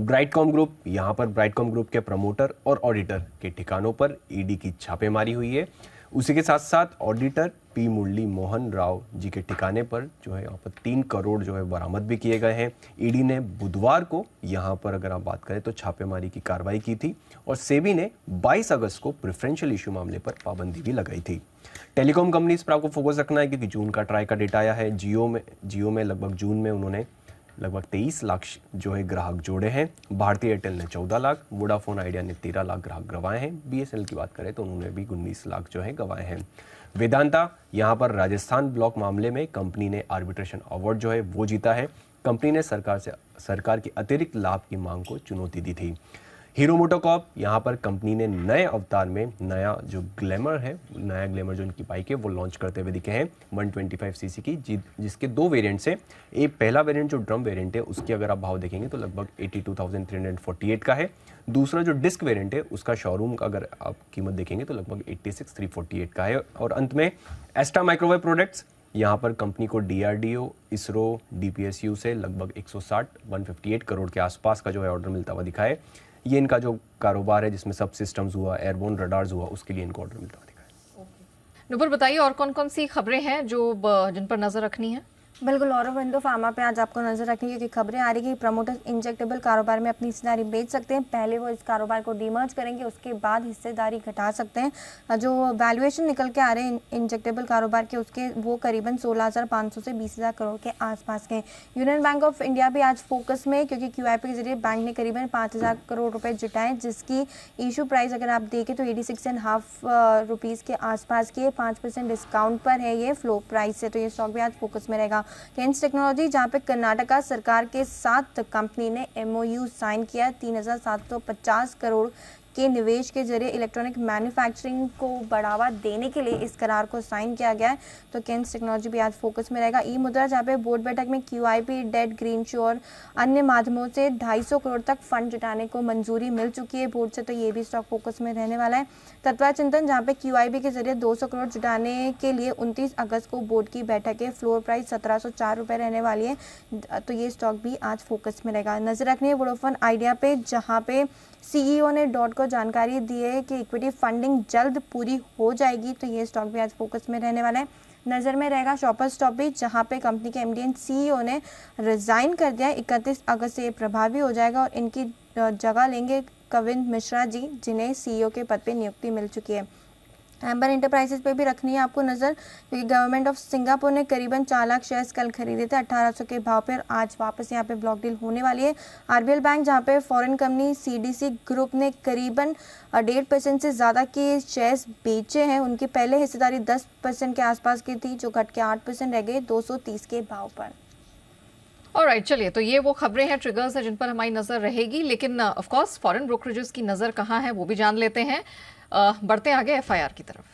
ब्राइटकॉम ग्रुप, यहाँ पर ब्राइटकॉम ग्रुप के प्रमोटर और ऑडिटर के ठिकानों पर ईडी की छापेमारी हुई है। उसी के साथ साथ ऑडिटर पी मुरली मोहन राव जी के ठिकाने पर जो है यहाँ पर 3 करोड़ जो है बरामद भी किए गए हैं। ईडी ने बुधवार को यहाँ पर अगर आप बात करें तो छापेमारी की कार्रवाई की थी, और सेबी ने 22 अगस्त को प्रेफरेंशियल इशू मामले पर पाबंदी भी लगाई थी। टेलीकॉम कंपनीज पर आपको फोकस रखना है, क्योंकि जून का ट्राई का डेटा आया है। जियो में लगभग जून में उन्होंने लगभग 23 लाख जो है ग्राहक जोड़े हैं। भारतीय एयरटेल ने 14 लाख, वोडाफोन आइडिया ने 13 लाख ग्राहक गंवाए हैं। बीएसएनएल की बात करें तो उन्होंने भी 19 लाख जो है गंवाए हैं। वेदांता, यहाँ पर राजस्थान ब्लॉक मामले में कंपनी ने आर्बिट्रेशन अवार्ड जो है वो जीता है। कंपनी ने सरकार की अतिरिक्त लाभ की मांग को चुनौती दी थी। हीरो मोटोकॉर्प, यहाँ पर कंपनी ने नए अवतार में नया जो ग्लैमर जो इनकी बाइक है वो लॉन्च करते हुए दिखे हैं 125 सीसी की, जिसके 2 वेरिएंट्स हैं। एक पहला वेरिएंट जो ड्रम वेरिएंट है उसकी अगर आप भाव देखेंगे तो लगभग 82,348 का है। दूसरा जो डिस्क वेरिएंट है उसका शोरूम का अगर आप कीमत देखेंगे तो लगभग 86,348 का है। और अंत में एस्ट्रा माइक्रोवेव प्रोडक्ट्स, यहाँ पर कंपनी को डीआरडीओ, इसरो, डीपीएसयू से लगभग 158 करोड़ के आसपास का जो है ऑर्डर मिलता हुआ दिखा है। ये इनका जो कारोबार है जिसमें सब सिस्टम्स हुआ, एयरबोर्न रडार्स हुआ, उसके लिए इनको ऑर्डर मिलता हुआ दिखा है। नुपुर बताइए और कौन कौन सी खबरें हैं जो जिन पर नजर रखनी है? बिल्कुल, औरोबिंदो फार्मा पे आज आपको नजर रखनी है, क्योंकि खबरें आ रही कि प्रमोटर्स इंजेक्टेबल कारोबार में अपनी हिस्सेदारी बेच सकते हैं। पहले वो इस कारोबार को डीमर्ज करेंगे, उसके बाद हिस्सेदारी घटा सकते हैं। जो वैल्यूएशन निकल के आ रहे हैं इंजेक्टेबल कारोबार के, उसके वो करीबन 16,500 से 20,000 करोड़ के आसपास के। यूनियन बैंक ऑफ इंडिया भी आज फोकस में, क्योंकि QIP के जरिए बैंक ने करीबन 5,000 करोड़ रुपए जुटाए, जिसकी इशू प्राइस अगर आप देखें तो 86.5 रुपीज़ के आसपास की है। 5% डिस्काउंट पर है ये फ्लो प्राइस से, तो ये स्टॉक भी आज फोकस में रहेगा। केन्स टेक्नोलॉजी, जहां पे कर्नाटका सरकार के साथ कंपनी ने MOU साइन किया 3,750 करोड़ के निवेश के जरिए इलेक्ट्रॉनिक मैन्युफैक्चरिंग को बढ़ावा देने के लिए इस करार को साइन किया गया है। तो केन्स टेक्नोलॉजी भी आज फोकस में रहेगा। ई मुद्रा, जहाँ पे बोर्ड बैठक में QIP, डेट, ग्रीन शो और अन्य माध्यमों से 250 करोड़ तक फंड जुटाने को मंजूरी मिल चुकी है बोर्ड से, तो ये भी स्टॉक फोकस में रहने वाला है। तत्वा चिंतन, जहाँ पे QIP के जरिए 200 करोड़ जुटाने के लिए 29 अगस्त को बोर्ड की बैठक है। फ्लोर प्राइस 1,704 रुपये रहने वाली है, तो ये स्टॉक भी आज फोकस में रहेगा। नजर रखनी है वोडाफोन आइडिया पे, जहाँ पे CEO ने डॉट को जानकारी दी है कि इक्विटी फंडिंग जल्द पूरी हो जाएगी, तो ये स्टॉक भी आज फोकस में रहने वाला है। नज़र में रहेगा शॉपर्स स्टॉप भी, जहां पे कंपनी के MD एंड CEO ने रिज़ाइन कर दिया है। 31 अगस्त से ये प्रभावी हो जाएगा और इनकी जगह लेंगे कविंद मिश्रा जी, जिन्हें CEO के पद पे नियुक्ति मिल चुकी है। एम्बर इंटरप्राइजेज पे भी रखनी है आपको नज़र, क्योंकि गवर्नमेंट ऑफ सिंगापुर ने करीबन 4 लाख शेयर्स कल खरीदे थे 1,800 के भाव पर। आज वापस यहाँ पे ब्लॉक डील होने वाली है। RBL बैंक, जहाँ पे फॉरेन कंपनी CDC ग्रुप ने करीबन 1.5% से ज़्यादा के शेयर्स बेचे हैं। उनकी पहले हिस्सेदारी 10% के आसपास की थी, जो घट के 8% रह गई 230 के भाव पर। ऑलराइट, चलिए, तो ये वो खबरें हैं, ट्रिगर्स हैं जिन पर हमारी नजर रहेगी, लेकिन ऑफ कोर्स फॉरेन ब्रोकरेजेस की नजर कहाँ है वो भी जान लेते हैं। बढ़ते आगे FIR की तरफ।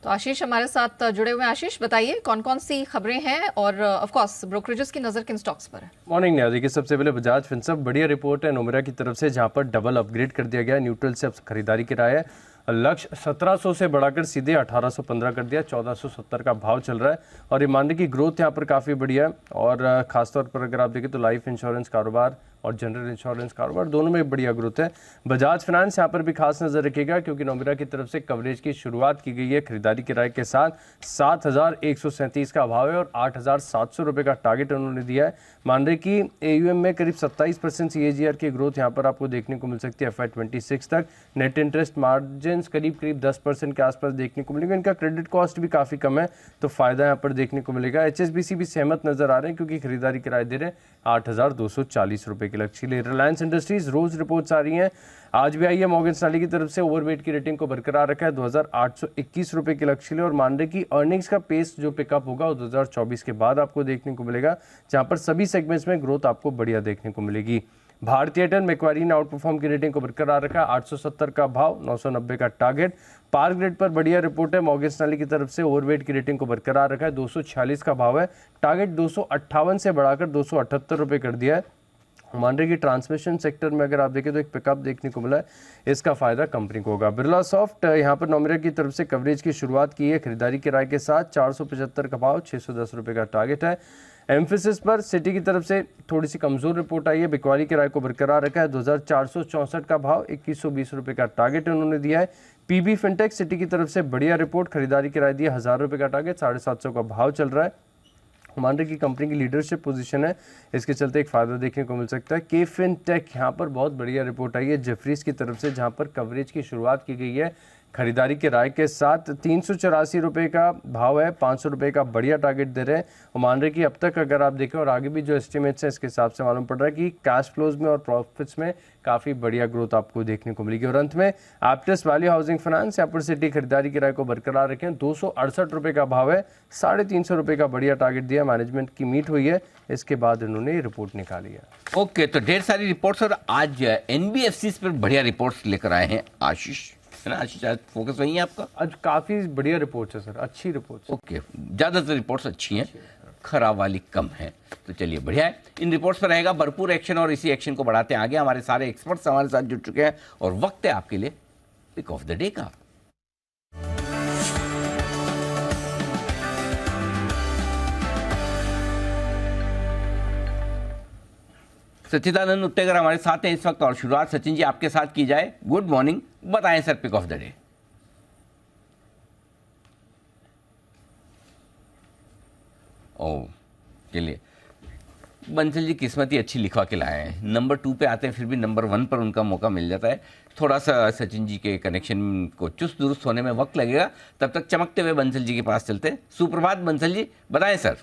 तो आशीष हमारे साथ जुड़े हुए हैं। आशीष, बताइए कौन कौन सी खबरें हैं और ऑफ कोर्स ब्रोकरेजेस की नजर किन स्टॉक्स पर है? मॉर्निंग न्याजी की सबसे पहले बजाज फिनसर्व, बढ़िया रिपोर्ट है नोमेरा की तरफ से, जहां पर डबल अपग्रेड कर दिया गया, न्यूट्रल से अब खरीदारी की राय है। लक्ष्य 1700 से बढ़ाकर सीधे 1815 कर दिया, 1470 का भाव चल रहा है और ईमानदारी की ग्रोथ यहाँ पर काफ़ी बढ़िया है। और खासतौर पर अगर आप देखें तो लाइफ इंश्योरेंस कारोबार और जनरल इंश्योरेंस कारोबार दोनों में बढ़िया ग्रोथ है। बजाज फाइनेंस यहाँ पर भी खास नजर रखिएगा क्योंकि नोमेरा की तरफ से कवरेज की शुरुआत की गई है खरीदारी किराए के साथ। 7,137 का भाव है और 8,700 रुपये का टारगेट उन्होंने दिया है। मान रहे कि AUM में करीब 27% CAGR की ग्रोथ यहाँ पर आपको देखने को मिल सकती है FY26 तक। नेट इंटरेस्ट मार्जिन करीब 10% के आसपास देखने को मिलेगा। इनका क्रेडिट कॉस्ट भी काफ़ी कम है तो फायदा यहाँ पर देखने को मिलेगा। HSBC भी सहमत नजर आ रहे हैं क्योंकि खरीदारी किराए दे रहे हैं 8,240 रुपये के लक्ष्य लिए। रिलायंस इंडस्ट्रीज रोज रिपोर्ट्स आ रही हैं, आज भी आई है। मॉर्गन स्टैनली की तरफ से ओवरवेट की रेटिंग को बरकरार रखा है 2,821 रुपये के लक्ष्य लिए और मान रहे कि अर्निंग्स का पेस जो पिकअप होगा वो 2024 के बाद आपको देखने को मिलेगा, जहां पर सभी सेगमेंट्स में ग्रोथ आपको बढ़िया देखने को मिलेगी। भारतीय एयरटेल मैक्वारी ने आउट परफॉर्म की रेटिंग को बरकरार रखा है 870 का भाव, 990 का टारगेट। पार ग्रेड पर बढ़िया रिपोर्ट है, मॉर्गन स्टैनली की तरफ से ओवरवेट की रेटिंग को बरकरार रखा है 246 का भाव है, टारगेट 258 से बढ़ाकर 278 रुपये कर दिया है। मान रहे कि ट्रांसमिशन सेक्टर में अगर आप देखें तो एक पिकअप देखने को मिला है, इसका फायदा कंपनी को होगा। बिरला सॉफ्ट यहाँ पर नोमेरा की तरफ से कवरेज की शुरुआत की है खरीदारी किराए के साथ, 475 का भाव, 610 रुपये का टारगेट है। एम्फेसिस पर सिटी की तरफ से थोड़ी सी कमजोर रिपोर्ट आई है, बिकवाली किराए को बरकरार रखा है 2,464 का भाव, 2,120 रुपये का टारगेट उन्होंने दिया है। PB फिनटेक सिटी की तरफ से बढ़िया रिपोर्ट, खरीदारी किराए दिया 1,000 रुपये का टारगेट, 750 का भाव चल रहा है। मान रहे कि कंपनी की लीडरशिप पोजीशन है, इसके चलते एक फायदा देखने को मिल सकता है। के फिनटेक यहाँ पर बहुत बढ़िया रिपोर्ट आई है जेफरीज की तरफ से, जहाँ पर कवरेज की शुरुआत की गई है खरीदारी के राय के साथ। 384 रुपये का भाव है, 500 रुपये का बढ़िया टारगेट दे रहे हैं और मान रहे कि अब तक अगर आप देखें और आगे भी जो एस्टिमेट्स हैं इसके हिसाब से मालूम पड़ रहा है कि कैश फ्लोज में और प्रॉफिट्स में काफ़ी बढ़िया ग्रोथ आपको देखने को मिलेगी। और अंत में एप्टिस वैल्यू हाउसिंग फाइनेंस, यहाँ पर सिटी खरीदारी किराए को बरकरार रखें 268 रुपये का भाव है, 350 रुपये का बढ़िया टारगेट दिया। मैनेजमेंट की मीट हुई है, इसके बाद इन्होंने रिपोर्ट निकाली है। ओके, तो ढेर सारी रिपोर्ट्स और आज NBFCs पर बढ़िया रिपोर्ट्स लेकर आए हैं आशीष, है ना आशीष? आज फोकस वही है आपका? आज काफ़ी बढ़िया रिपोर्ट्स है सर, अच्छी रिपोर्ट्स। ओके, ज़्यादातर रिपोर्ट्स अच्छी हैं, खराब वाली कम है, तो चलिए बढ़िया है। इन रिपोर्ट्स पर रहेगा भरपूर एक्शन और इसी एक्शन को बढ़ाते आगे हमारे सारे एक्सपर्ट्स हमारे साथ जुड़ चुके हैं और वक्त है आपके लिए पिक ऑफ द डे का। सच्चिदानंद उत्तेगर हमारे साथ हैं इस वक्त और शुरुआत सचिन जी आपके साथ की जाए। गुड मॉर्निंग, बताएं sir pick of the day. Oh, चलिए, बंसल जी किस्मत ही अच्छी लिखवा के लाए हैं। नंबर 2 पे आते हैं, फिर भी नंबर 1 पर उनका मौका मिल जाता है। थोड़ा सा सचिन जी के कनेक्शन को चुस्त दुरुस्त होने में वक्त लगेगा, तब तक चमकते हुए बंसल जी के पास चलते हैं। सुप्रभात बंसल जी, बताएं सर।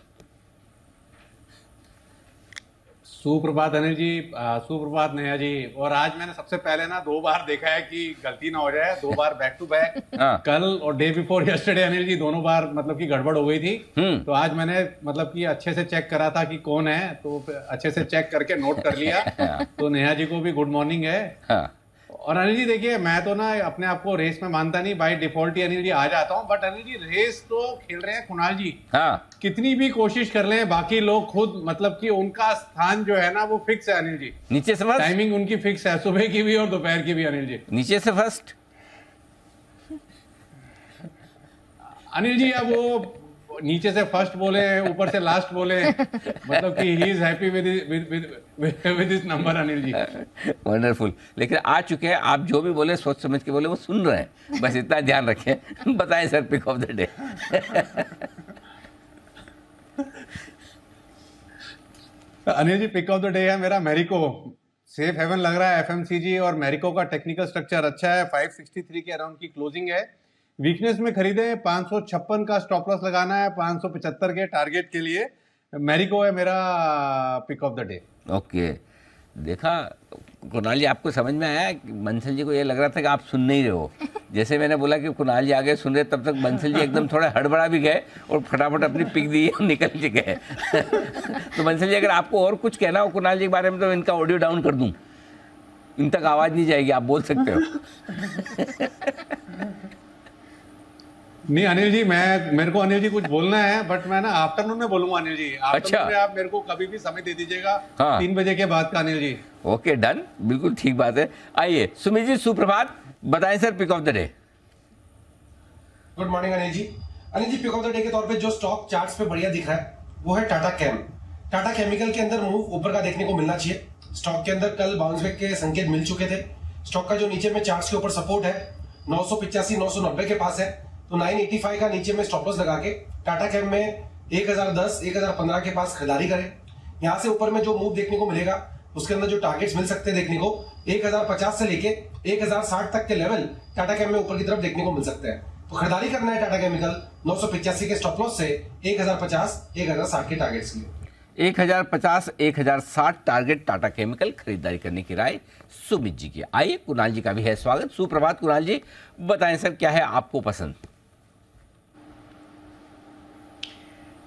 सुप्रभात अनिल जी, सुप्रभात नेहा जी। और आज मैंने सबसे पहले ना 2 बार देखा है कि गलती ना हो जाए, 2 बार बैक टू बैक कल और day before yesterday Anil ji दोनों बार मतलब कि गड़बड़ हो गई थी। तो आज मैंने मतलब कि अच्छे से चेक करा था कि कौन है, तो अच्छे से चेक करके नोट कर लिया। तो नेहा जी को भी गुड मॉर्निंग है। और अनिल जी देखिए, मैं तो ना अपने आप को रेस में मानता नहीं, बाय डिफॉल्ट ही अनिल जी आ जाता हूँ, बट अनिल जी रेस तो खेल रहे हैं कुणाल जी। कितनी भी कोशिश कर लें, बाकी लोग खुद मतलब कि उनका स्थान जो है ना वो फिक्स है अनिल जी। नीचे से फर्स्ट टाइमिंग उनकी फिक्स है, सुबह की भी और दोपहर की भी अनिल जी। नीचे से फर्स्ट अनिल जी, अब वो नीचे से फर्स्ट बोले, ऊपर से लास्ट बोले, मतलब कि he is happy with this number Anil ji. Wonderful, लेकिन आ चुके हैं, आप जो भी बोले सोच समझ के बोले, वो सुन रहे हैं, बस इतना ध्यान रखें। बताएं sir pick of the day. Anil ji, pick of the day है मेरा मैरिको। सेफ हेवन लग रहा है FMCG और मैरिको का टेक्निकल स्ट्रक्चर अच्छा है, 563 के अराउंड की क्लोजिंग है। वीकनेस में खरीदे 556 का स्टॉप लॉस लगाना है 575 के टारगेट के लिए। मैरिको है मेरा pick of the day. Okay, देखा कुणाल जी, आपको समझ में आया? बंसल जी को ये लग रहा था कि आप सुन नहीं रहे हो। जैसे मैंने बोला कि कुणाल जी आगे सुन रहे, तब तक बंसल जी एकदम थोड़ा हड़बड़ा भी गए और फटाफट अपनी पिक दी और निकल के गए। तो बंसल जी, अगर आपको और कुछ कहना हो कुणाल जी के बारे में तो इनका ऑडियो डाउन कर दूं, इन तक आवाज़ नहीं जाएगी, आप बोल सकते हो। नहीं अनिल जी, मेरे को अनिल जी कुछ बोलना है, बट मैं ना आफ्टरनून में बोलूंगा अनिल जी। आफ्टरनून में आप मेरे को कभी भी समय दे दीजिएगा। 3 बजे के बाद का अनिल जी। ओके, डन, बिल्कुल ठीक बात है। आइए सुमित जी, सुप्रभात, बताएं sir pick of the day. Good morning Anil ji. Anil ji, pick of the day के तौर पे जो स्टॉक चार्ट्स पे बढ़िया दिख रहा है वो है टाटा केम। टाटा केमिकल के अंदर मूव ऊपर का देखने को मिलना चाहिए। स्टॉक के अंदर कल बाउंस बैक के संकेत मिल चुके थे। स्टॉक का जो नीचे में चार्ट्स के ऊपर सपोर्ट है 985 990 के पास है, तो 985 का नीचे में स्टॉप लॉस लगा के टाटा कैम में 1010 1015 के पास खरीदारी करें। यहाँ से ऊपर में जो मूव देखने को मिलेगा उसके अंदर जो टारगेट्स मिल सकते हैं देखने को 1050 से लेके 1060 तक के लेवल टाटा कैम में ऊपर की तरफ देखने को मिल सकते हैं। तो खरीदारी करना है टाटा केमिकल 985 के स्टॉप लॉस से 1050 1060 के टारगेट्स के लिए। 1050 1060 टारगेट टाटा केमिकल खरीदारी करने की राय सुमित जी की। आइए कुणाल जी का भी है स्वागत। सुप्रभात कुणाल जी, बताएं सर क्या है आपको पसंद।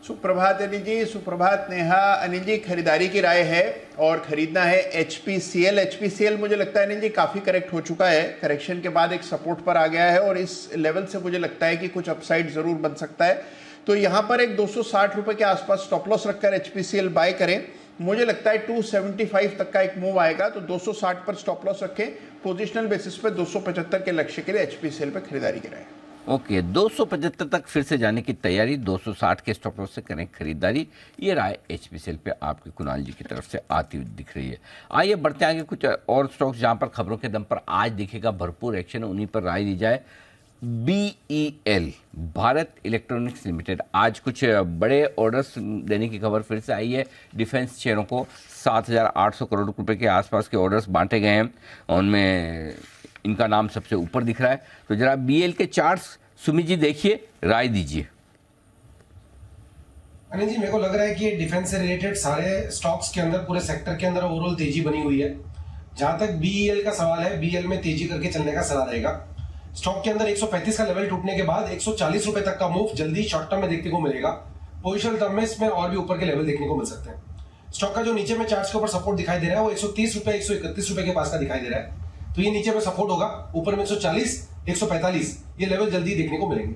सुप्रभात अनिल जी, सुप्रभात नेहा। अनिल जी, खरीदारी की राय है और खरीदना है HPCL। HPCL मुझे लगता है अनिल जी काफ़ी करेक्ट हो चुका है, करेक्शन के बाद एक सपोर्ट पर आ गया है और इस लेवल से मुझे लगता है कि कुछ अपसाइड ज़रूर बन सकता है। तो यहाँ पर एक 260 रुपये के आसपास स्टॉप लॉस रखकर HPCL बाय करें। मुझे लगता है 275 तक का एक मूव आएगा, तो 260 पर स्टॉप लॉस रखें। पोजिशनल बेसिस पे 275 के लक्ष्य के लिए HPCL पर खरीदारी कराएं। ओके, 275 तक फिर से जाने की तैयारी, 260 के स्टॉप लॉस से करें खरीदारी। ये राय HPCL पे आपके कुणाल जी की तरफ से आती हुई दिख रही है। आइए बढ़ते आगे कुछ और स्टॉक्स जहां पर खबरों के दम पर आज दिखेगा भरपूर एक्शन, उन्हीं पर राय दी जाए। BEL भारत इलेक्ट्रॉनिक्स लिमिटेड आज कुछ बड़े ऑर्डर्स देने की खबर फिर से आई है। डिफेंस शेयरों को 7,800 करोड़ रुपए के आसपास के ऑर्डर्स बांटे गए हैं, उनमें इनका नाम सबसे ऊपर दिख रहा है। तो जरा BEL के चार्ट्स सुमित जी देखिए, राय दीजिए। अनिल जी, मेरे को लग रहा है कि डिफेंस से रिलेटेड सारे स्टॉक्स के अंदर, पूरे सेक्टर के अंदर ओवरऑल तेजी बनी हुई है। जहां तक BEL का सवाल है, BEL में तेजी करके चलने का सलाह रहेगा। स्टॉक के अंदर 135 का लेवल टूटने के बाद 140 रुपए तक का मूव जल्दी शॉर्ट टर्म में देखने को मिलेगा। पोजिशनल टर्म में इसमें और भी ऊपर के लेवल देखने को मिल सकते हैं। स्टॉक का जो नीचे में चार्ट्स के ऊपर सपोर्ट दिखाई दे रहा है वो 130 रुपए 131 रुपए के पास का दिखाई दे रहा है। तो ये नीचे में सपोर्ट होगा, ऊपर में 140 145 ये लेवल जल्दी देखने को मिलेंगे।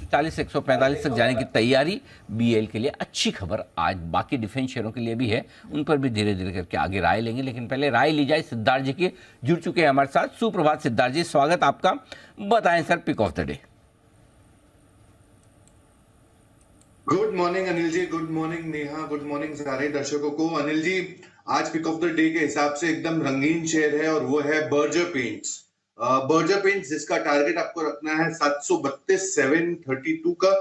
40 से 145 तक जाने की तैयारी BEL के लिए। अच्छी खबर आज बाकी डिफेंस शेयरों के लिए भी है, उन पर भी धीरे धीरे करके आगे राय लेंगे, लेकिन पहले राय ली जाए सिद्धार्थ जी की, जुड़ चुके हैं हमारे साथ। सुप्रभात सिद्धार्थ जी, स्वागत आपका। बताएं sir pick of the day. Good morning Anil ji, good morning Neha, good morning सारे दर्शकों को। अनिल जी, आज पिक ऑफ द डे के हिसाब से एकदम रंगीन शेयर है और वो है बर्जर पेंट्स। बर्जर पेंट्स जिसका टारगेट आपको रखना है 732 732 का।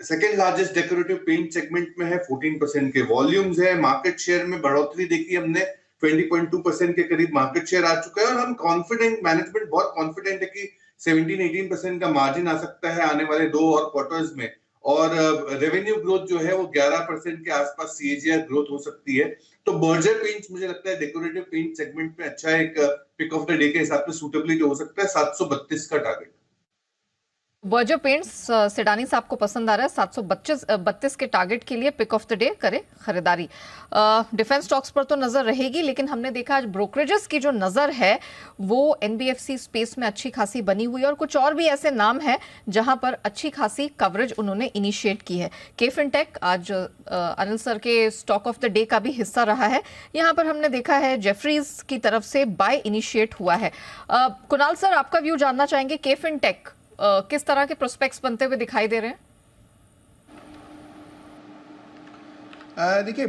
Second largest decorative paint segment में है, 14% के वॉल्यूम्स है। मार्केट शेयर में बढ़ोतरी देखी हमने, 20.2% के करीब मार्केट शेयर आ चुका है और हम कॉन्फिडेंट, मैनेजमेंट बहुत कॉन्फिडेंट है कि 17-18% का मार्जिन आ सकता है आने वाले 2 और क्वार्टर्स में। और रेवेन्यू ग्रोथ जो है वो 11% के आसपास CAGR ग्रोथ हो सकती है। तो बर्जर पेंट्स मुझे लगता है डेकोरेटिव पेंट सेगमेंट में अच्छा एक पिक ऑफ द डे के हिसाब से सूटेबिलिटी हो सकता है। 732 का टारगेट। बर्जर पेंट्स सिडानी से आपको पसंद आ रहा है, 732 के टारगेट के लिए पिक ऑफ द डे करें खरीदारी। डिफेंस स्टॉक्स पर तो नजर रहेगी, लेकिन हमने देखा आज ब्रोकरेजेस की जो नजर है वो NBFC स्पेस में अच्छी खासी बनी हुई है और कुछ और भी ऐसे नाम हैं जहां पर अच्छी खासी कवरेज उन्होंने इनिशिएट की है। KFinTech आज अनिल सर के स्टॉक ऑफ द डे का भी हिस्सा रहा है। यहां पर हमने देखा है जेफरीज की तरफ से बाय इनिशिएट हुआ है। कुणाल सर, आपका व्यू जानना चाहेंगे, KFinTech किस तरह के प्रोस्पेक्ट्स बनते हुए दिखाई दे रहे हैं? देखिए,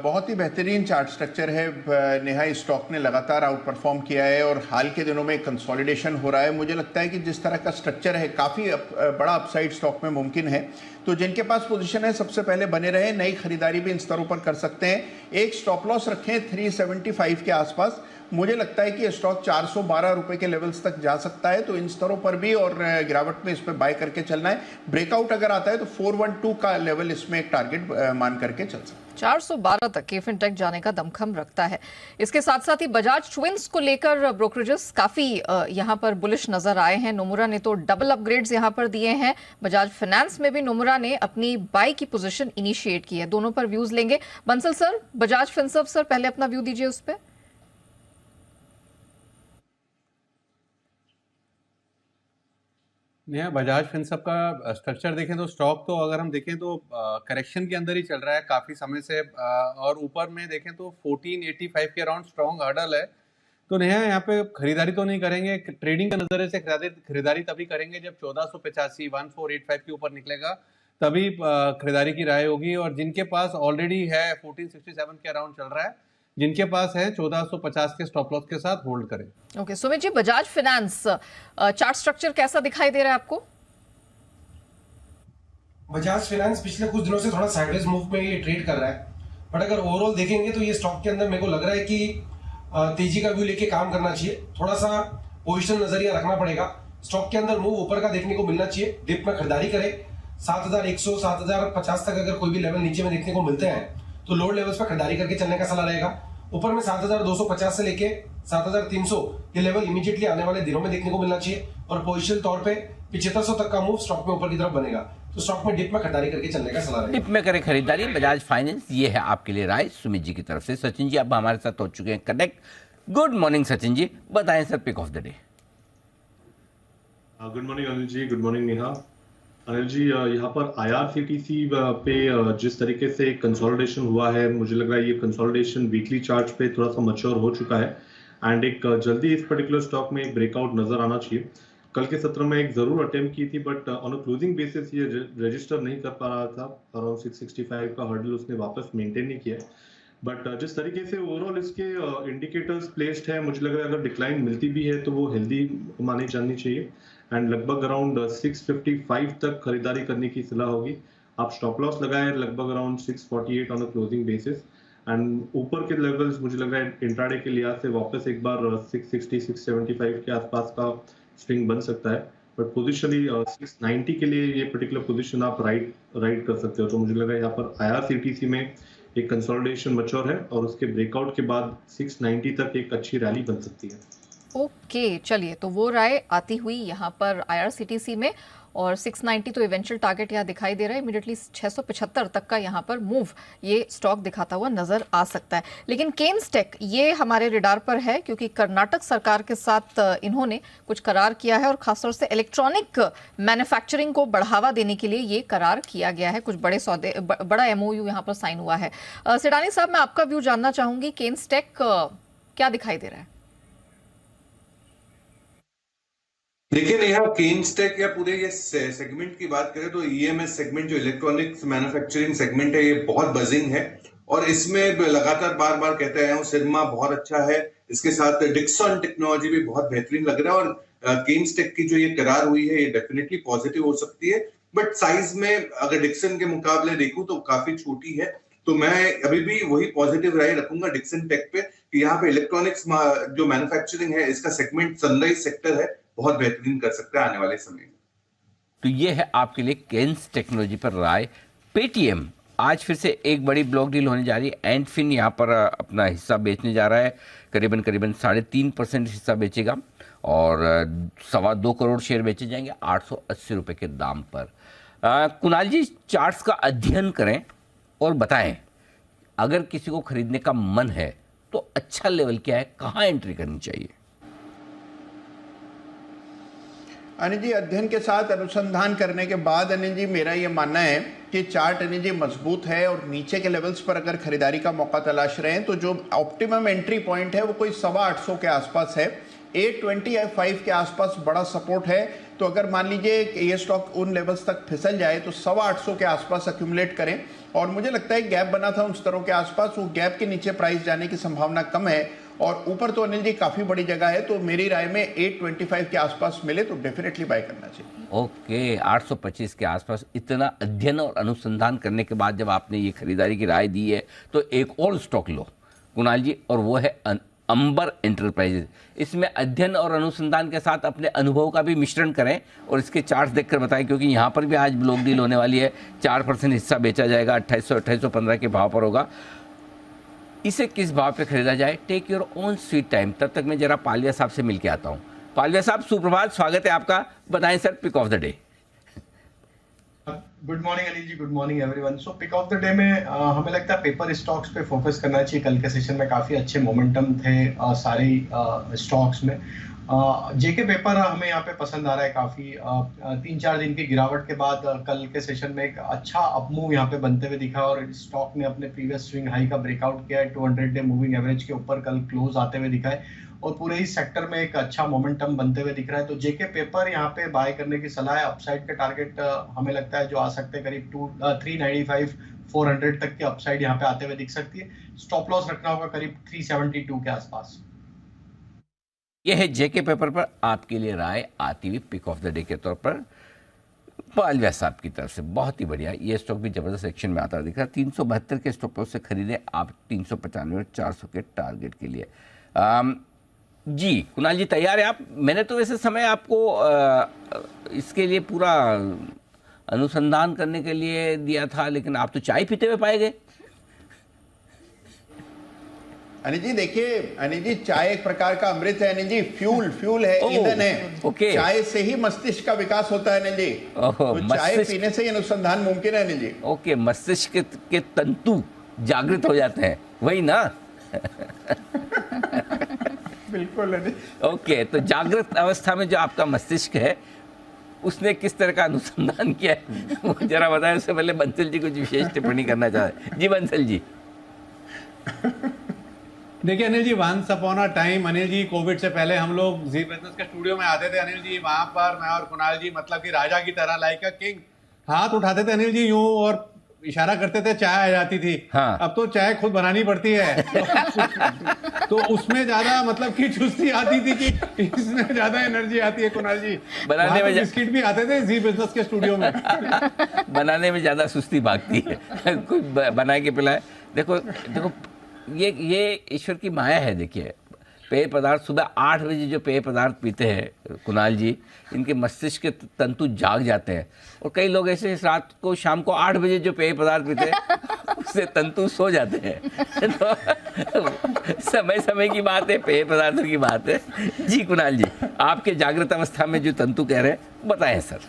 बहुत ही बेहतरीन चार्ट स्ट्रक्चर है। नेहा, इस स्टॉक ने लगातार आउट परफॉर्म किया है और हाल के दिनों में कंसोलिडेशन हो रहा है। मुझे लगता है कि जिस तरह का स्ट्रक्चर है, काफ़ी बड़ा अपसाइड स्टॉक में मुमकिन है। तो जिनके पास पोजीशन है सबसे पहले बने रहे, नई खरीदारी भी इन स्तरों पर कर सकते हैं। एक स्टॉप लॉस रखें 375 के आसपास। मुझे लगता है कि स्टॉक 412 रुपए के लेवल्स तक जा सकता है, तो इन स्तरों पर भी और गिरावट में इस पर बाय करके चलना है। ब्रेकआउट अगर आता है तो 412 का लेवल इसमें एक टारगेट मान करके चल सकता है। 412 तक KFinTech जाने का दमखम रखता है। इसके साथ साथ ही बजाज ट्विंस को लेकर ब्रोकरेजेस काफी यहां पर बुलिश नजर आए हैं। नोमुरा ने तो डबल अपग्रेड्स यहां पर दिए हैं। बजाज फाइनेंस में भी नोमुरा ने अपनी बाय की पोजीशन इनिशिएट की है। दोनों पर व्यूज लेंगे। Bansal sir, Bajaj Finserv sir, पहले अपना व्यू दीजिए उस पर। नया बजाज फिनसर्व का स्ट्रक्चर देखें तो स्टॉक तो अगर हम देखें तो करेक्शन के अंदर ही चल रहा है काफ़ी समय से, और ऊपर में देखें तो 1485 के अराउंड स्ट्रॉन्ग हर्डल है। तो नया यहाँ पे खरीदारी तो नहीं करेंगे, ट्रेडिंग के नज़रिए से खरीदारी तभी करेंगे जब 1485 1485 के ऊपर निकलेगा, तभी खरीदारी की राय होगी। और जिनके पास ऑलरेडी है 1467 के अराउंड चल रहा है, जिनके पास है 1450 के स्टॉप लॉस के साथ होल्ड करें। Okay Sumit ji, Bajaj finance chart structure कैसा दिखाई दे रहा है आपको? बजाज फाइनेंस पिछले कुछ दिनों से थोड़ा साइडवेज मूव में ये ट्रेड कर रहा है, बट अगर ओवरऑल देखेंगे तो ये स्टॉक के अंदर मेरे को लग रहा है कि तेजी का व्यू लेके काम करना चाहिए। थोड़ा सा पोजिशन नजरिया रखना पड़ेगा। स्टॉक के अंदर मूव ऊपर का देखने को मिलना चाहिए। डिप में खरीदारी करें 7100 7050 तक अगर कोई भी लेवल नीचे में देखने को मिलते हैं तो लोअर लेवल्स पर खरीदारी करके चलने का सलाह रहेगा। ऊपर में 7250 से लेके 7300 ये लेवल इमीडिएटली आने वाले दिनों में देखने को मिलना चाहिए। और पोजिशनल तौर पे 7500 तक का मूव स्टॉक में ऊपर की तरफ बनेगा, तो स्टॉक में डिप में खरीदारी करके चलने का सलाह रहेगा। डिप में करें खरीदारी बजाज फाइनेंस, ये है आपके लिए राय सुमित जी की तरफ से। सचिन जी अब हमारे साथ हो चुके हैं connect. Good morning Sachin ji, बताएं sir pick of the day. Good morning Anil ji, good morning Neha. Anil ji, यहाँ पर IRCTC पे जिस तरीके से कंसोलिडेशन हुआ है, मुझे लग रहा है ये कंसोलिडेशन वीकली चार्ट पे थोड़ा सा मैच्योर हो चुका है एंड एक जल्दी इस पर्टिकुलर स्टॉक में एक ब्रेकआउट नजर आना चाहिए। कल के सत्र में एक जरूर अटेम्प्ट की थी, but on a closing basis ये रजिस्टर नहीं कर पा रहा था। अराउंड 665 का हर्डल उसने वापस मेंटेन नहीं किया। बट जिस तरीके से ओवरऑल इसके इंडिकेटर्स प्लेस्ड है, मुझे लग रहा है अगर डिक्लाइन मिलती भी है तो वो हेल्दी मानी जानी चाहिए एंड लगभग अराउंड 655 तक खरीदारी करने की सलाह होगी। आप स्टॉप लॉस लगाए लगभग around 648 on a closing basis and ऊपर के लेवल्स मुझे लग रहा है इंट्राडे के लिहाज से वापस एक बार 660 675 के आसपास का स्विंग बन सकता है। बट पोजिशनली 690 के लिए ये पर्टिकुलर पोजीशन आप राइट कर सकते हो। तो मुझे लग रहा है यहाँ पर IRCTC में एक कंसोलिडेशन मैच्योर है और उसके ब्रेकआउट के बाद 690 तक एक अच्छी रैली बन सकती है। ओके चलिए, तो वो राय आती हुई यहाँ पर IRCTC में, और 690 तो इवेंचुअल टारगेट यहाँ दिखाई दे रहा है। इमीडिएटली 675 तक का यहाँ पर मूव ये स्टॉक दिखाता हुआ नजर आ सकता है। लेकिन केन्सटेक ये हमारे रिडार पर है क्योंकि कर्नाटक सरकार के साथ इन्होंने कुछ करार किया है और खासतौर से इलेक्ट्रॉनिक मैन्युफैक्चरिंग को बढ़ावा देने के लिए ये करार किया गया है। कुछ बड़े सौदे, बड़ा MOU यहाँ पर साइन हुआ है। सिडानी साहब, मैं आपका व्यू जानना चाहूंगी, केन्सटेक क्या दिखाई दे रहा है? देखिए नेहा, केन्सटेक या पूरे ये सेगमेंट की बात करें तो EMS सेगमेंट जो इलेक्ट्रॉनिक्स मैन्युफैक्चरिंग सेगमेंट है, ये बहुत बजिंग है और इसमें लगातार बार बार कहते आया हूँ, सिरमा बहुत अच्छा है, इसके साथ डिक्सन टेक्नोलॉजी भी बहुत बेहतरीन लग रहा है और केन्सटेक की जो ये करार हुई है ये डेफिनेटली पॉजिटिव हो सकती है। बट साइज में अगर डिक्सन के मुकाबले देखूं तो काफी छोटी है, तो मैं अभी भी वही पॉजिटिव राय रखूंगा डिक्सन टेक पे कि यहाँ पे इलेक्ट्रॉनिक्स जो मैन्युफैक्चरिंग है इसका सेगमेंट सनराइज सेक्टर है, बहुत बेहतरीन कर सकता है आने वाले समय में। तो ये है आपके लिए केन्स टेक्नोलॉजी पर राय। पेटीएम आज फिर से एक बड़ी ब्लॉक डील होने जा रही है। एंडफिन यहाँ पर अपना हिस्सा बेचने जा रहा है, करीबन 3.5% हिस्सा बेचेगा और 2.25 करोड़ शेयर बेचे जाएंगे 880 रुपये के दाम पर। कुणाल जी, चार्ट्स का अध्ययन करें और बताएं अगर किसी को खरीदने का मन है तो अच्छा लेवल क्या है, कहाँ एंट्री करनी चाहिए? अनिल जी, अध्ययन के साथ अनुसंधान करने के बाद अनिल जी मेरा ये मानना है कि चार्ट अनिल जी मजबूत है और नीचे के लेवल्स पर अगर खरीदारी का मौका तलाश रहे हैं तो जो ऑप्टिमम एंट्री पॉइंट है वो कोई 825 के आसपास है। 825 के आसपास बड़ा सपोर्ट है, तो अगर मान लीजिए ये स्टॉक उन लेवल्स तक फिसल जाए तो 825 के आसपास अक्यूमुलेट करें और मुझे लगता है गैप बना था उन स्तरों के आसपास, वो गैप के नीचे प्राइस जाने की संभावना कम है और ऊपर तो अनिल जी काफी बड़ी जगह है, तो मेरी राय में 825 के आसपास मिले तो डेफिनेटली बाय करना चाहिए। ओके, 825 के आसपास। इतना अध्ययन और अनुसंधान करने के बाद जब आपने ये खरीदारी की राय दी है तो एक और स्टॉक लो कुणाल जी, और वो है अंबर एंटरप्राइजेज। इसमें अध्ययन और अनुसंधान के साथ अपने अनुभव का भी मिश्रण करें और इसके चार्ट्स देखकर बताएं, क्योंकि यहाँ पर भी आज ब्लॉक डील होने वाली है। 4% हिस्सा बेचा जाएगा, 2815 के भाव पर होगा। इसे किस भाव पे खरीदा जाए? Take your own sweet time. तब तक मैं जरा पालविया साहब से मिलकर आता हूँ। पालविया साहब, सुप्रभात, स्वागत है आपका। बताएं sir pick of the day. Good morning Anil ji, good morning everyone. So pick of the day में हमें लगता है पेपर स्टॉक्स पे फोकस करना चाहिए। कल के सेशन में काफी अच्छे मोमेंटम थे सारे स्टॉक्स में। जेके पेपर हमें यहाँ पे पसंद आ रहा है काफी। 3-4 दिन की गिरावट के बाद कल के सेशन में एक अच्छा अपमूव यहाँ पे बनते हुए दिखा और स्टॉक ने अपने प्रीवियस स्विंग हाई का ब्रेकआउट किया है। 200 डे मूविंग एवरेज के ऊपर कल क्लोज आते हुए दिखा है और पूरे ही सेक्टर में एक अच्छा मोमेंटम बनते हुए दिख रहा है। तो जेके पेपर यहाँ पे बाय करने की सलाह है। अपसाइड का टारगेट हमें लगता है जो आ सकते हैं करीब 395 400 तक के अपसाइड यहाँ पे आते हुए दिख सकती है। स्टॉप लॉस रखना होगा करीब 372 के आसपास। यह है जेके पेपर पर आपके लिए राय आती हुई पिक ऑफ द डे के तौर पर पाल व्यास साहब की तरफ से। बहुत ही बढ़िया, ये स्टॉक भी जबरदस्त एक्शन में आता दिख रहा है। 372 के स्टॉक लॉस से खरीदे आप 395 और 400 के टारगेट के लिए। जी कुणाल जी तैयार है आप? मैंने तो वैसे समय आपको इसके लिए पूरा अनुसंधान करने के लिए दिया था, लेकिन आप तो चाय पीते हुए पाए गए। अनिल जी देखिए, अनिल जी चाय एक प्रकार का अमृत है अनिल जी, फ्यूल है, ईंधन है। ओके। चाय से ही मस्तिष्क का विकास होता है अनिल जी। तो चाय पीने से ही अनुसंधान मुमकिन है अनिल जी। ओके, मस्तिष्क के तंतु जागृत हो जाते हैं, वही ना? बिल्कुल अनिल। ओके, तो जागृत अवस्था में जो आपका मस्तिष्क है उसने किस तरह का अनुसंधान किया है वो जरा बताएं। उससे पहले बंसल जी कुछ विशेष टिप्पणी करना चाहते हैं। जी बंसल जी। देखिए Anil ji, once upon a time Anil ji, Covid से पहले हम लोग जी बिजनेस के स्टूडियो में आते थे अनिल जी। वहां पर मैं और कुणाल जी मतलब कि राजा की तरह लाइक अ किंग हाथ उठाते थे अनिल जी यूं और इशारा करते थे, चाय आ जाती थी। हाँ। अब तो चाय खुद बनानी पड़ती है। तो उसमें ज्यादा मतलब कि चुस्ती आती थी कि इसमें ज्यादा एनर्जी आती है कुणाल जी। बनाने में बिस्किट भी आते थे जी बिजनेस के स्टूडियो में। बनाने में ज्यादा सुस्ती भागती है। कोई बना के पिलाए। देखो देखो, ये ईश्वर की माया है। देखिए पेय पदार्थ, सुबह 8 बजे जो पेय पदार्थ पीते हैं कुणाल जी, इनके मस्तिष्क के तंतु जाग जाते हैं। और कई लोग ऐसे रात को शाम को 8 बजे जो पेय पदार्थ पीते हैं उससे तंतु सो जाते हैं। तो समय समय की बात है, पेय पदार्थों की बात है। जी कुणाल जी, आपके जागृत अवस्था में जो तंतु कह रहे हैं बताएं सर।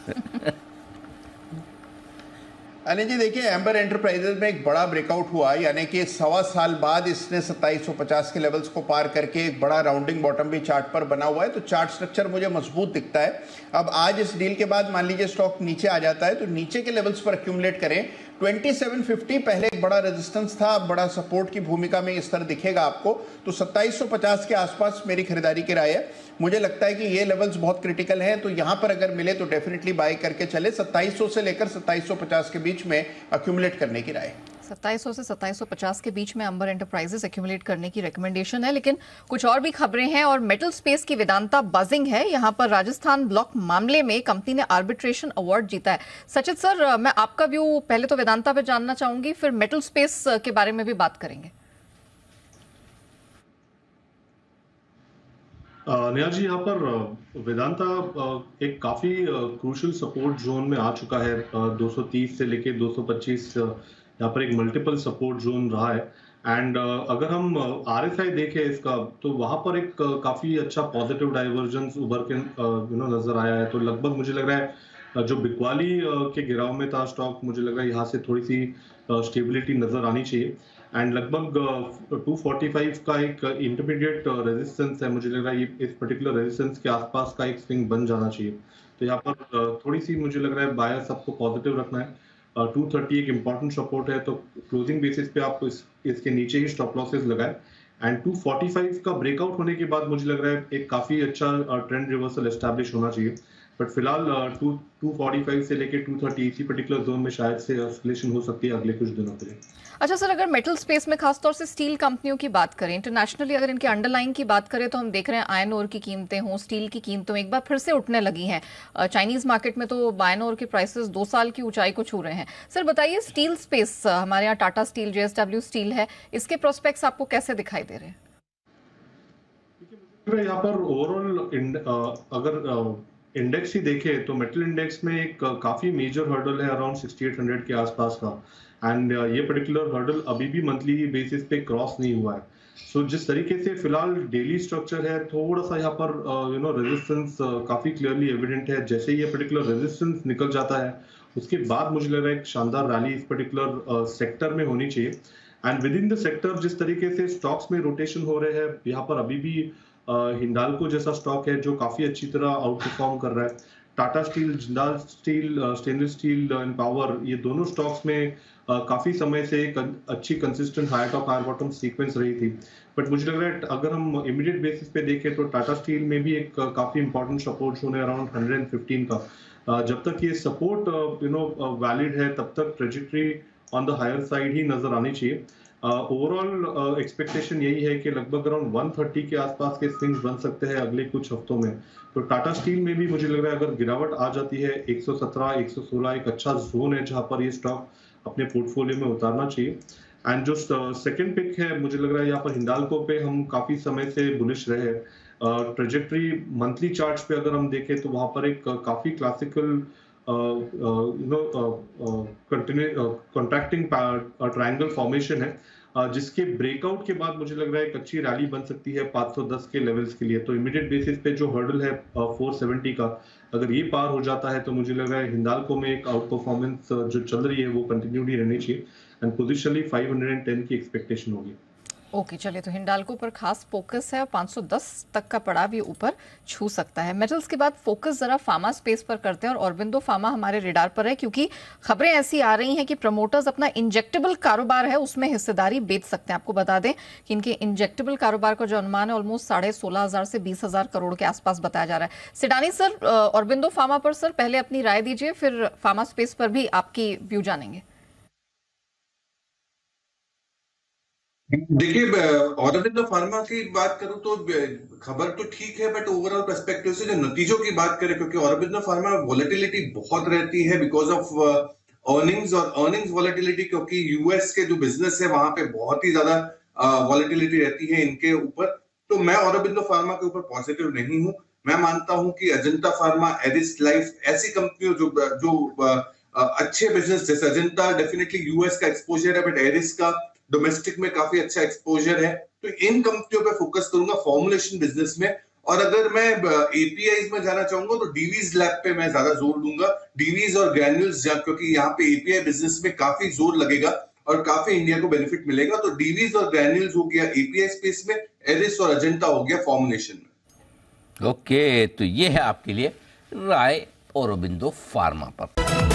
अनिल जी देखिए, एम्बर एंटरप्राइजेज में एक बड़ा ब्रेकआउट हुआ, यानी कि 1.25 साल बाद इसने 2750 के लेवल्स को पार करके एक बड़ा राउंडिंग बॉटम भी चार्ट पर बना हुआ है। तो चार्ट स्ट्रक्चर मुझे मजबूत दिखता है। अब आज इस डील के बाद मान लीजिए स्टॉक नीचे आ जाता है तो नीचे के लेवल्स पर एक्यूमुलेट करें। 2750 पहले एक बड़ा रेजिस्टेंस था, अब बड़ा सपोर्ट की भूमिका में इस तरह दिखेगा आपको। तो 2750 के आसपास मेरी खरीदारी की राय है। मुझे लगता है कि ये लेवल्स बहुत क्रिटिकल हैं, तो यहां पर अगर मिले तो डेफिनेटली बाय करके चले। 2700 से लेकर 2750 के बीच में एक्यूमुलेट करने की राय। 2700 से 2750 के बीच में अंबर एंटरप्राइजेस एक्यूमुलेट करने की रिकमेंडेशन है। लेकिन कुछ और भी खबरें हैं और मेटल स्पेस की वेदांता बजिंग है। यहां पर राजस्थान ब्लॉक मामले में कंपनी ने आर्बिट्रेशन अवार्ड जीता है। सचित सर, मैं आपका व्यू पहले तो वेदांता पे जानना चाहूंगी, फिर मेटल स्पेस के बारे में भी बात करेंगे। नेहा जी, यहाँ पर वेदांता एक काफी क्रूशियल सपोर्ट जोन में आ चुका है। 230 से लेके 225 यहाँ पर एक मल्टीपल सपोर्ट जोन रहा है। एंड अगर हम RSI देखें इसका, तो वहां पर एक काफी अच्छा पॉजिटिव डाइवर्जेंस उभर के नजर आया है। तो लगभग मुझे लग रहा है जो बिकवाली के गिराव में था स्टॉक, मुझे लग रहा है यहाँ से थोड़ी सी स्टेबिलिटी नजर आनी चाहिए। एंड लगभग 245 का एक इंटरमीडिएट रेजिस्टेंस है, मुझे लग रहा है ये इस पर्टिकुलर रेजिस्टेंस के आसपास का एक स्विंग बन जाना चाहिए। तो यहाँ पर थोड़ी सी मुझे लग रहा है बायर सबको पॉजिटिव रखना है। 230 एक इंपॉर्टेंट सपोर्ट है, तो क्लोजिंग बेसिस पे आप इसके नीचे ही स्टॉप लॉसेस लगाए। एंड 245 का ब्रेकआउट होने के बाद मुझे लग रहा है एक काफी अच्छा ट्रेंड रिवर्सल एस्टैब्लिश होना चाहिए। बट फिलहाल 245 से लेके 230 इसी पर्टिकुलर जोन में शायद से एस्केलेशन हो सकती है अगले कुछ दिनों के लिए। अच्छा सर, अगर मेटल स्पेस में खासतौर से स्टील कंपनियों की बात करें, इंटरनेशनली अगर इनके अंडरलाइन की बात करें, तो हम देख रहे हैं आयरन ओर की कीमतें हों, स्टील की कीमतें एक बार फिर से उठने लगी हैं। चाइनीज मार्केट में तो आयरन ओर के प्राइसेस 2 साल की ऊंचाई को छू रहे हैं। सर बताइए, स्टील स्पेस हमारे यहाँ टाटा स्टील, JSW स्टील है, इसके प्रोस्पेक्ट्स आपको कैसे दिखाई दे रहे हैं? यहाँ पर ओवरऑल अगर इंडेक्स ही देखे तो मेटल इंडेक्स में एक काफी मेजर हर्डल है अराउंड 6800 के आसपास का। एंड ये पर्टिकुलर हर्डल अभी भी मंथली बेसिस पे क्रॉस नहीं हुआ है। सो जिस तरीके से फिलहाल डेली स्ट्रक्चर है, थोड़ा सा यहाँ पर रेजिस्टेंस काफी क्लियरली एविडेंट है। जैसे ये पर्टिकुलर रेजिस्टेंस निकल जाता है, उसके बाद मुझे लग रहा है एक शानदार रैली इस पर्टिकुलर सेक्टर में होनी चाहिए। And with in the sector जिस तरीके से स्टॉक्स में रोटेशन हो रहे हैं, यहाँ पर अभी भी हिंडाल्को जैसा स्टॉक है जो काफी अच्छी तरह आउट परफॉर्म कर रहा है। Tata steel, Jindal steel, stainless steel and power, ये दोनों स्टॉक्स में काफी समय से एक अच्छी consistent higher top higher bottom sequence रही थी। बट मुझे लग रहा है अगर हम इमीडिएट बेसिस पे देखें तो टाटा स्टील में भी एक काफी इंपॉर्टेंट सपोर्ट जोन है अराउंड 115 का। जब तक ये सपोर्ट वैलिड है तब तक trajectory on the higher side ही नजर आनी चाहिए। ओवरऑल एक्सपेक्टेशन यही है कि लगभग अराउंड 130 के आसपास के स्विंग्स बन सकते हैं अगले कुछ हफ्तों में। तो टाटा स्टील में भी मुझे लग रहा है अगर गिरावट आ जाती है 117, 116 एक अच्छा जोन है जहां पर ये स्टॉक अपने पोर्टफोलियो में उतारना चाहिए। एंड जो सेकंड पिक है, मुझे लग रहा है यहाँ पर हिंडाल्को पे हम काफी समय से बुलिश रहे हैं। ट्रेजेक्टरी मंथली चार्ट्स पे अगर हम देखें तो वहां पर एक काफी क्लासिकल कॉन्ट्रैक्टिंग ट्रायंगल फॉर्मेशन है, जिसके ब्रेकआउट के बाद मुझे लग रहा है एक अच्छी रैली बन सकती है 510 के लेवल्स के लिए। तो इमीडिएट बेसिस पे जो हर्डल है 470 का, अगर ये पार हो जाता है तो मुझे लग रहा है हिंडाल्को में एक आउट परफॉर्मेंस जो चल रही है वो कंटिन्यूड ही रहनी चाहिए एंड पोजिशनली 510 की एक्सपेक्टेशन होगी। ओके, चलिए, तो हिंडाल्को पर खास फोकस है और 510 तक का पड़ाव ये ऊपर छू सकता है। मेटल्स के बाद फोकस जरा फार्मा स्पेस पर करते हैं और ऑरबिंदो फार्मा हमारे रेडार पर है क्योंकि खबरें ऐसी आ रही हैं कि प्रमोटर्स अपना इंजेक्टेबल कारोबार है उसमें हिस्सेदारी बेच सकते हैं। आपको बता दें कि इनके इंजेक्टेबल कारोबार का जो अनुमान है ऑलमोस्ट 16,500 से 20,000 करोड़ के आसपास बताया जा रहा है। सिडानी सर, ऑरबिंदो फार्मा पर सर पहले अपनी राय दीजिए, फिर फार्मा स्पेस पर भी आपकी व्यू जानेंगे। देखिए, ऑरबिंदो फार्मा की बात करूं तो खबर तो ठीक है, बट ओवरऑल पर्सपेक्टिव से जो नतीजों की बात करें, क्योंकि ऑरबिंदो फार्मा वॉलेटिलिटी बहुत रहती है बिकॉज ऑफ अर्निंग्स और अर्निंग्स वॉलेटिलिटी, क्योंकि यूएस के जो बिजनेस है वहां पे बहुत ही ज्यादा वॉलेटिलिटी रहती है इनके ऊपर। तो मैं ऑरबिंदो फार्मा के ऊपर पॉजिटिव नहीं हूं। मैं मानता हूं कि अजंता फार्मा, एरिस लाइफ, ऐसी कंपनियों जो अच्छे बिजनेस, जैसे अजंता डेफिनेटली यूएस का एक्सपोजर है, बट एरिस का डोमेस्टिक में काफी अच्छा एक्सपोजर है, तो इन कंपनियों पे फोकस करूंगा फॉर्मुलेशन बिजनेस में। और अगर मैं एपीआईज में जाना चाहूंगा तो डीवीज लैब पे मैं ज्यादा जोर दूंगा, डीवीज और ग्रैन्यूल्स, क्योंकि यहाँ पे एपीआई बिजनेस में काफी जोर लगेगा और काफी इंडिया को बेनिफिट मिलेगा। तो डीवीज और ग्रैन्यूल्स हो गया एपीआई स्पेस में, एरिस और अजंता हो गया फॉर्मुलेशन में। ओके, तो ये है आपके लिए राय ऑरबिंदो फार्मा पर।